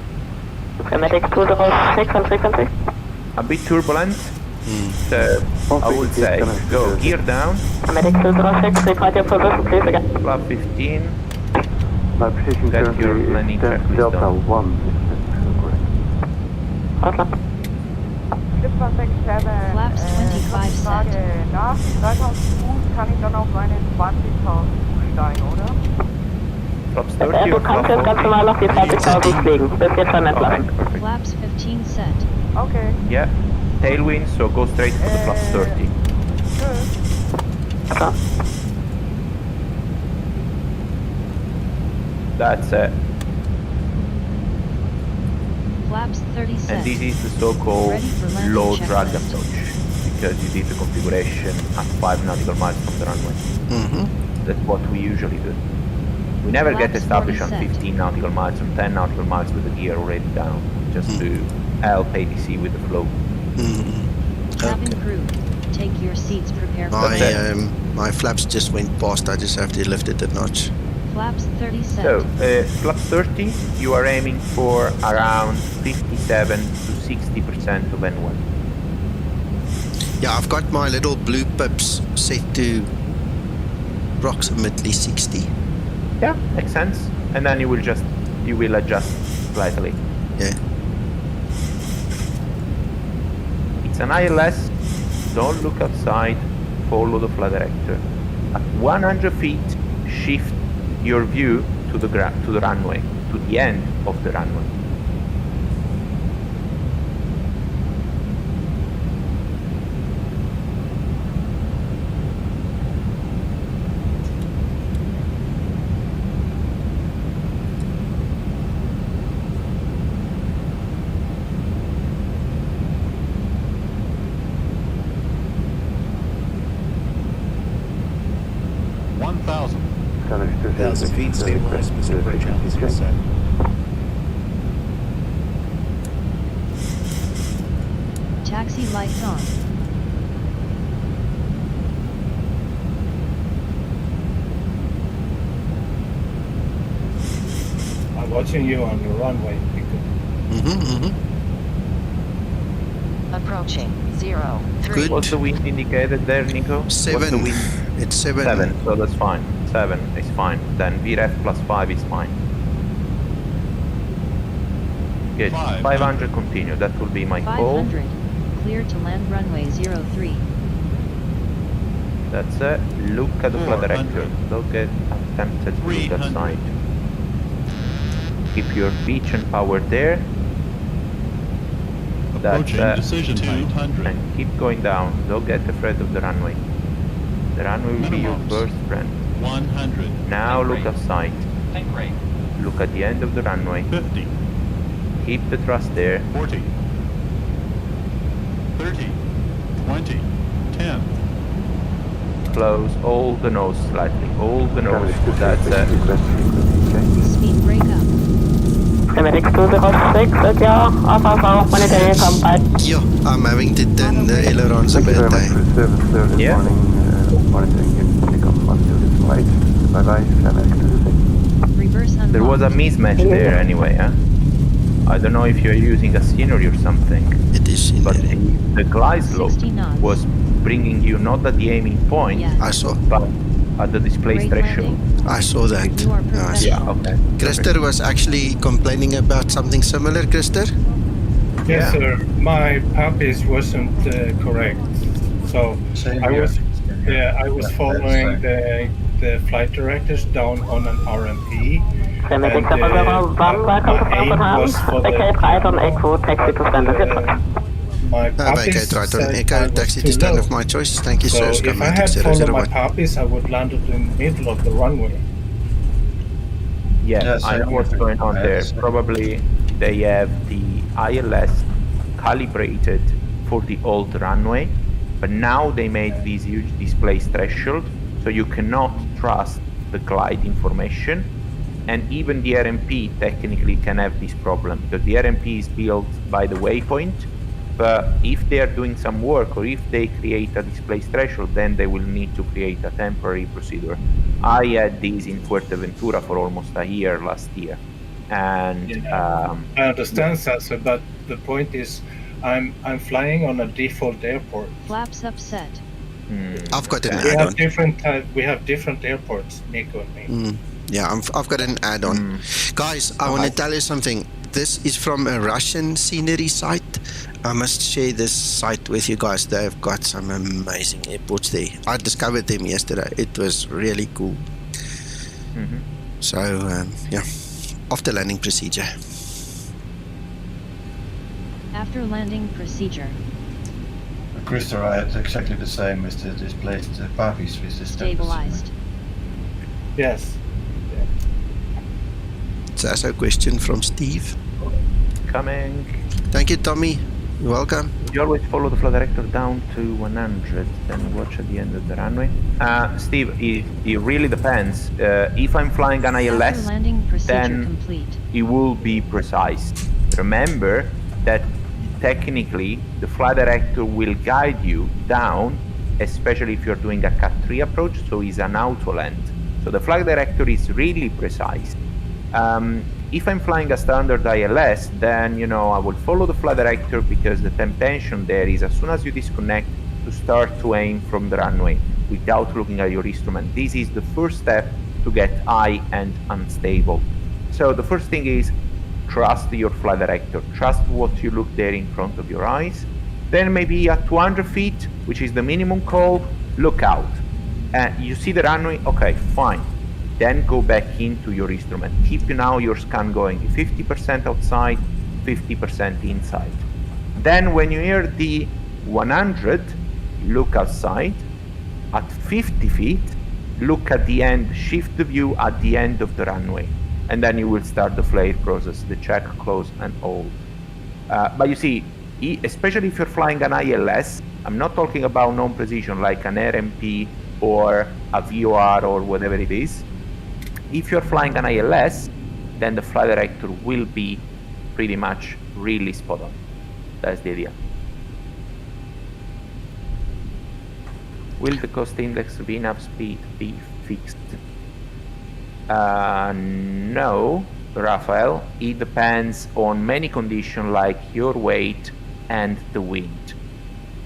Skymatix 206 on frequency.
A bit turbulent, so I would say go gear down.
Skymatix 206, report your position, please again.
Flap 15.
My position
That your landing track is
Delta
done.
1.
Roger.
Clipper 67.
Flaps 25 set.
Frage, nach 3000 Fuß kann ich dann auf meine 20.000 Fuß steigen, oder?
Flaps
Du
30 or
kannst
flap
jetzt ganz
40?
normal auf die 30.000 fliegen, bis jetzt schon entlassen.
Perfect.
Flaps 15 set.
Okay.
Yeah, tailwind, so go straight to the flaps 30.
So.
That's it.
Flaps 30 set.
And this is the so-called
Ready for landing
low drag
checklist.
approach, because you did the configuration at 5 nautical miles from the runway. That's what we usually do. We never get
Flaps
established on
40 set.
15 nautical miles, on 10 nautical miles with the gear already down, just to help ATC with the flow.
Cabin crew, take your seats, prepare for
My,
landing.
my flaps just went past, I just have to lift it a notch.
Flaps 30 set.
So, flap 30, you are aiming for around 57 to 60% of N1.
Yeah, I've got my little blue pips set to approximately 60.
Yeah, makes sense. And then you will adjust slightly.
Yeah.
It's an ILS, don't look outside, follow the flight director. At 100 feet, shift your view to the runway, to the end of the runway.
Thousand feet, stabilize, Pacific channel set.
Taxi lights on.
I'm watching you on your runway.
Approaching 03.
Good.
What's the wind indicated there, Nico?
7.
What's the wind?
It's 7.
7, so that's fine. 7 is fine. Then VREF plus 5 is fine. Good. 500 continue. That will be my call.
500. Clear to land runway 03.
That's it. Look at the flight director. Look at attempted to look at side. Keep your beach and power there.
Approaching decision height. 200.
And keep going down. Don't get afraid of the runway. The runway will be your first friend.
100.
Now look outside. Look at the end of the runway.
50.
Keep the thrust there.
40. 30, 20, 10.
Close all the nose slightly, all the nose. That's it.
Speed breakup.
Skymatix 206, yeah, FO monitoring combined.
Yeah, I'm having to turn the ailerons a
Thank you
bit.
very much for the service, sir, this
Yeah.
morning. Monitoring unit takeoff onto this flight. Bye-bye, Skymatix 206.
Reverse unlocked.
There was a mismatch there anyway, huh? I don't know if you're using a scenery or something.
It is
but
scenery.
the glide slope
60 knots.
was bringing you not at the aiming point,
Yes.
I saw.
but at the display
Great
threshold.
landing.
I saw that.
You are
Nice.
Yeah,
professional.
okay.
Krister was actually complaining about something similar, Krister?
Yes, sir. My puppies wasn't correct, so
Same
I
here.
was I was
Yeah,
following
that's
the flight directors down on an RMP.
Skymatix
And,
001, welcome to
my aim was
Frankfurt-Hahn.
for the
Vacate right on Echo, taxi to standard.
my puppies
Vacate right on
said
Echo,
I was
taxi
too
to stand
low.
of my choice. Thank you,
So
sir.
if I
Skymatix
had followed my
001.
puppies, I would land in the middle of the runway.
Yeah,
Yeah,
I know
same
what's
here.
going on
I had
there.
the same.
Probably they have the ILS calibrated for the old runway, but now they made this huge display threshold, so you cannot trust the glide information. And even the RMP technically can have this problem because the RMP is built by the waypoint. But if they are doing some work or if they create a display threshold, then they will need to create a temporary procedure. I had these in Fuerteventura for almost a year last year. And
I understand, Sasa, but the point is I'm flying on a default airport.
Flaps upset.
I've got an
We
add-on.
have different airports, Nico and me.
Yeah, I've got an add-on. Guys, I want to tell you something. This is from a Russian scenery site. I must share this site with you guys. They've got some amazing airports there. I discovered them yesterday. It was really cool. So, yeah, after landing procedure.
After landing procedure.
Krister, I had exactly the same with the displaced puppies with the
Stabilized.
Yes.
So that's a question from Steve.
Coming.
Thank you, Tommy. You're welcome.
You always follow the flight director down to 100, then watch at the end of the runway. Steve, it really depends. If I'm flying an ILS,
After landing procedure
then
complete.
it will be precise. Remember that technically the flight director will guide you down, especially if you're doing a Cat 3 approach, so it's an auto land. So the flight director is really precise. If I'm flying a standard ILS, then I will follow the flight director because the temptation there is as soon as you disconnect to start to aim from the runway without looking at your instrument. This is the first step to get high and unstable. So the first thing is trust your flight director, trust what you look there in front of your eyes. Then maybe at 200 feet, which is the minimum call, look out. You see the runway, okay, fine. Then go back into your instrument. Keep now your scan going 50% outside, 50% inside. Then when you hear the 100, look outside. At 50 feet, look at the end, shift the view at the end of the runway. And then you will start the flare process, the check, close, and hold. But you see, especially if you're flying an ILS, I'm not talking about non-precision like an RMP or a VOR or whatever it is. If you're flying an ILS, then the flight director will be pretty much really spot on. That's the idea. Will the cost index VNAV speed be fixed? No, Rafael. It depends on many conditions like your weight and the wind.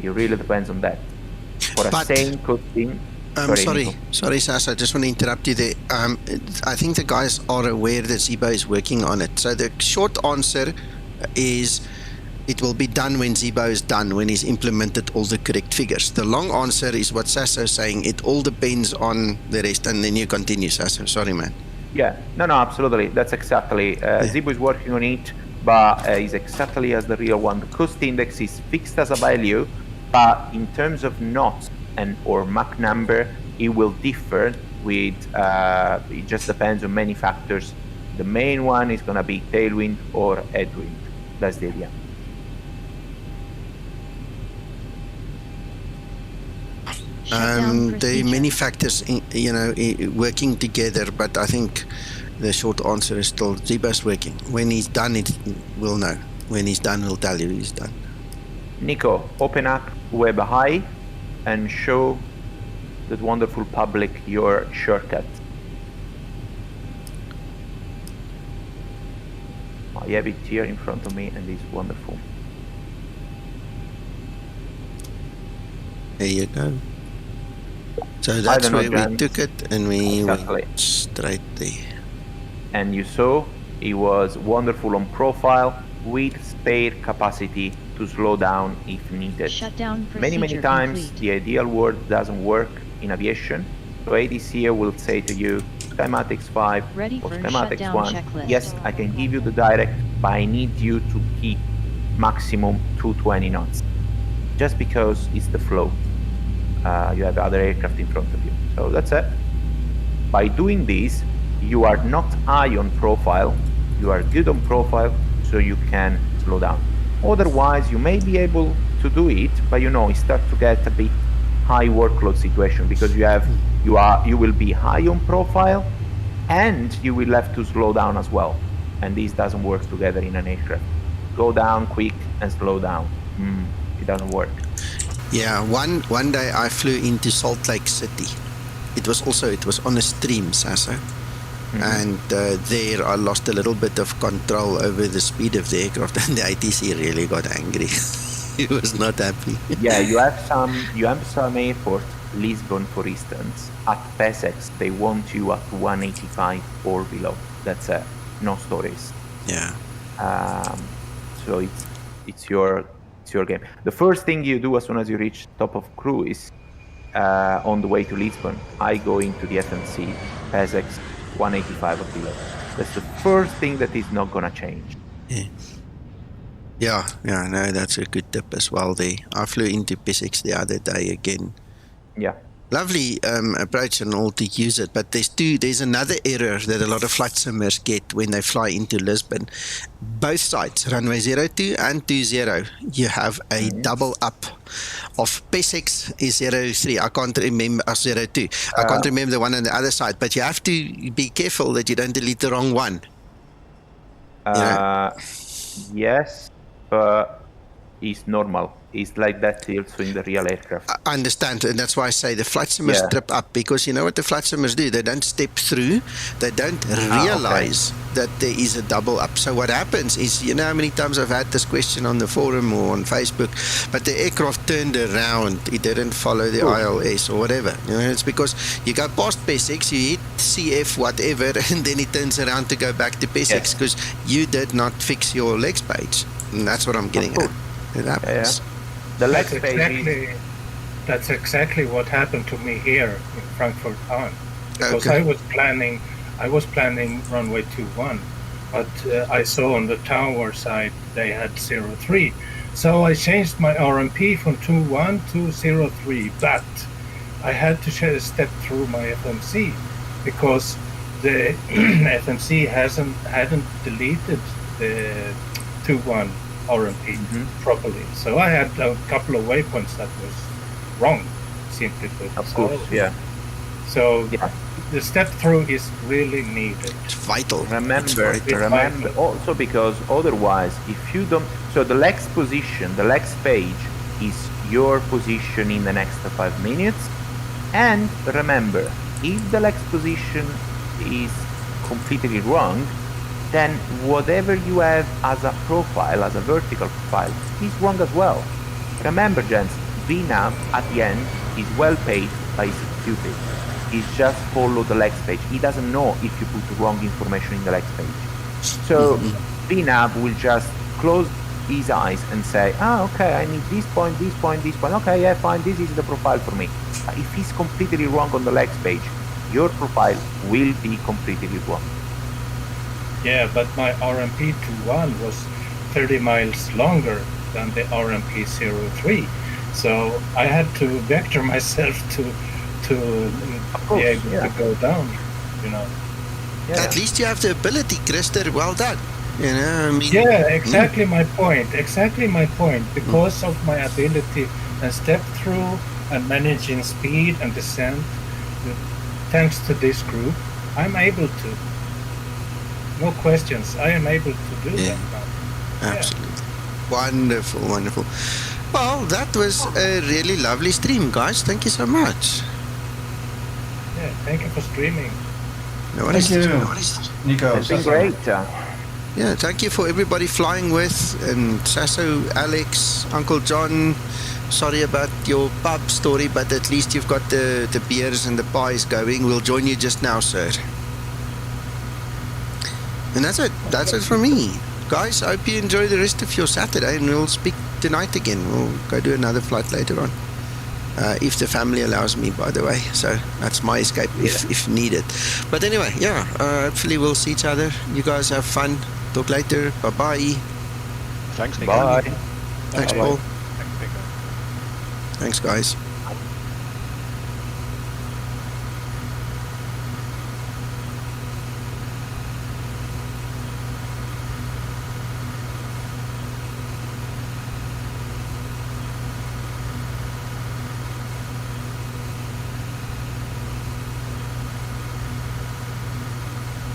It really depends on that. For a same costing.
Sorry, Sas, I just want to interrupt you there. I think the guys are aware that Zibo is working on it. So the short answer is it will be done when Zibo is done, when he's implemented all the correct figures. The long answer is what Sasso is saying. It all depends on the rest, and then you continue, Sasso. Sorry, man.
Yeah, no, absolutely. That's exactly. Zibo is working on it, but is exactly as the real one. The cost index is fixed as a value, but in terms of knots or Mach number, it will differ with, it just depends on many factors. The main one is going to be tailwind or headwind. That's the idea.
There are many factors, working together, but I think the short answer is still Zibo's working. When he's done it, we'll know. When he's done, we'll tell you he's done.
Nico, open up Web High and show the wonderful public your shortcut. I have it here in front of me and it's wonderful.
There you go. So that's where we took it and we went straight there.
And you saw it was wonderful on profile with spare capacity to slow down if needed.
Shutdown
many times
complete.
the ideal word doesn't work in aviation. So ADC will say to you, Skymatix 5
Ready
or
for
Skymatix
shutdown
1,
checklist.
yes, I can give you the direct, but I need you to keep maximum 220 knots. Just because it's the flow. You have other aircraft in front of you. So that's it. By doing this, you are not high on profile, you are good on profile, so you can slow down. Otherwise, you may be able to do it, but you start to get a bit high workload situation because you will be high on profile and you will have to slow down as well. And this doesn't work together in an aircraft. Go down quick and slow down. It doesn't work.
Yeah, one day I flew into Salt Lake City. It was on a stream, Sasso. And there I lost a little bit of control over the speed of the aircraft and the ATC really got angry. He was not happy.
Yeah, you have some airports, Lisbon for instance, at PSX they want you at 185 or below. That's it. No stories.
Yeah.
So it's your game. The first thing you do as soon as you reach top of crew is on the way to Lisbon, I go into the FMC, PSX 185 or below. That's the first thing that is not gonna change.
Yeah, no, that's a good tip as well there. I flew into PSX the other day again.
Yeah.
Lovely approach and all to use it, but there's another error that a lot of flight simmers get when they fly into Lisbon. Both sides, runway 02 and 20, you have a double up of PSX is 03. I can't remember 02. I can't remember the one on the other side, but you have to be careful that you don't delete the wrong one.
Yes, but it's normal. It's like that also in the real aircraft.
I understand, and that's why I say the flight simmers trip up, because you know what the flight simmers do? They don't step through, they don't realize that there is a double up. So what happens is, you know how many times I've had this question on the forum or on Facebook, but the aircraft turned around, it didn't follow the ILS or whatever. You know, it's because you go past PSX, you hit CF whatever, and then it turns around to go back to PSX because you did not fix your legs page. And that's what I'm getting at. It happens.
That's exactly what happened to me here in Frankfurt-Hahn. Because I was planning runway 21, but I saw on the tower side they had 03. So I changed my RMP from 21 to 03, but I had to step through my FMC because the FMC hadn't deleted the 21 RMP properly. So I had a couple of waypoints that was wrong, simply put.
Of course,
So the step through is really needed.
It's vital.
Remember also, because otherwise, if you don't, so the legs position, the legs page is your position in the next 5 minutes. And remember, if the legs position is completely wrong, then whatever you have as a profile, as a vertical profile, is wrong as well. Remember, gents, VNAV at the end is well paid, but it's stupid. It's just follow the legs page. He doesn't know if you put the wrong information in the legs page. So VNAV will just close his eyes and say, okay, I need this point, this point, this point. Okay, yeah, fine, this is the profile for me. But if he's completely wrong on the legs page, your profile will be completely wrong.
Yeah, but my RMP 21 was 30 miles longer than the RMP 03. So I had to vector myself to be able to go down, you know.
Yeah. At least you have the ability, Christer. Well done. You know, I mean,
exactly my point. Exactly my point. Because of my ability and step through and managing speed and descent. Thanks to this group, I'm able to. No questions. I am able to do that now.
Absolutely. Wonderful, wonderful. Well, that was a really lovely stream, guys. Thank you so much.
Yeah, thank you for streaming.
No worries.
Thank you, Nico.
It's been great.
Yeah, thank you for everybody flying with, and Sasso, Alex, Uncle John. Sorry about your pub story, but at least you've got the beers and the pies going. We'll join you just now, sir. And that's it. That's it for me. Guys, I hope you enjoy the rest of your Saturday, and we'll speak tonight again. We'll go do another flight later on. If the family allows me, by the way. So that's my escape if needed. But anyway, yeah, hopefully we'll see each other. You guys have fun. Talk later. Bye-bye.
Thanks, Nick.
Bye.
Thanks, Paul. Thanks, guys.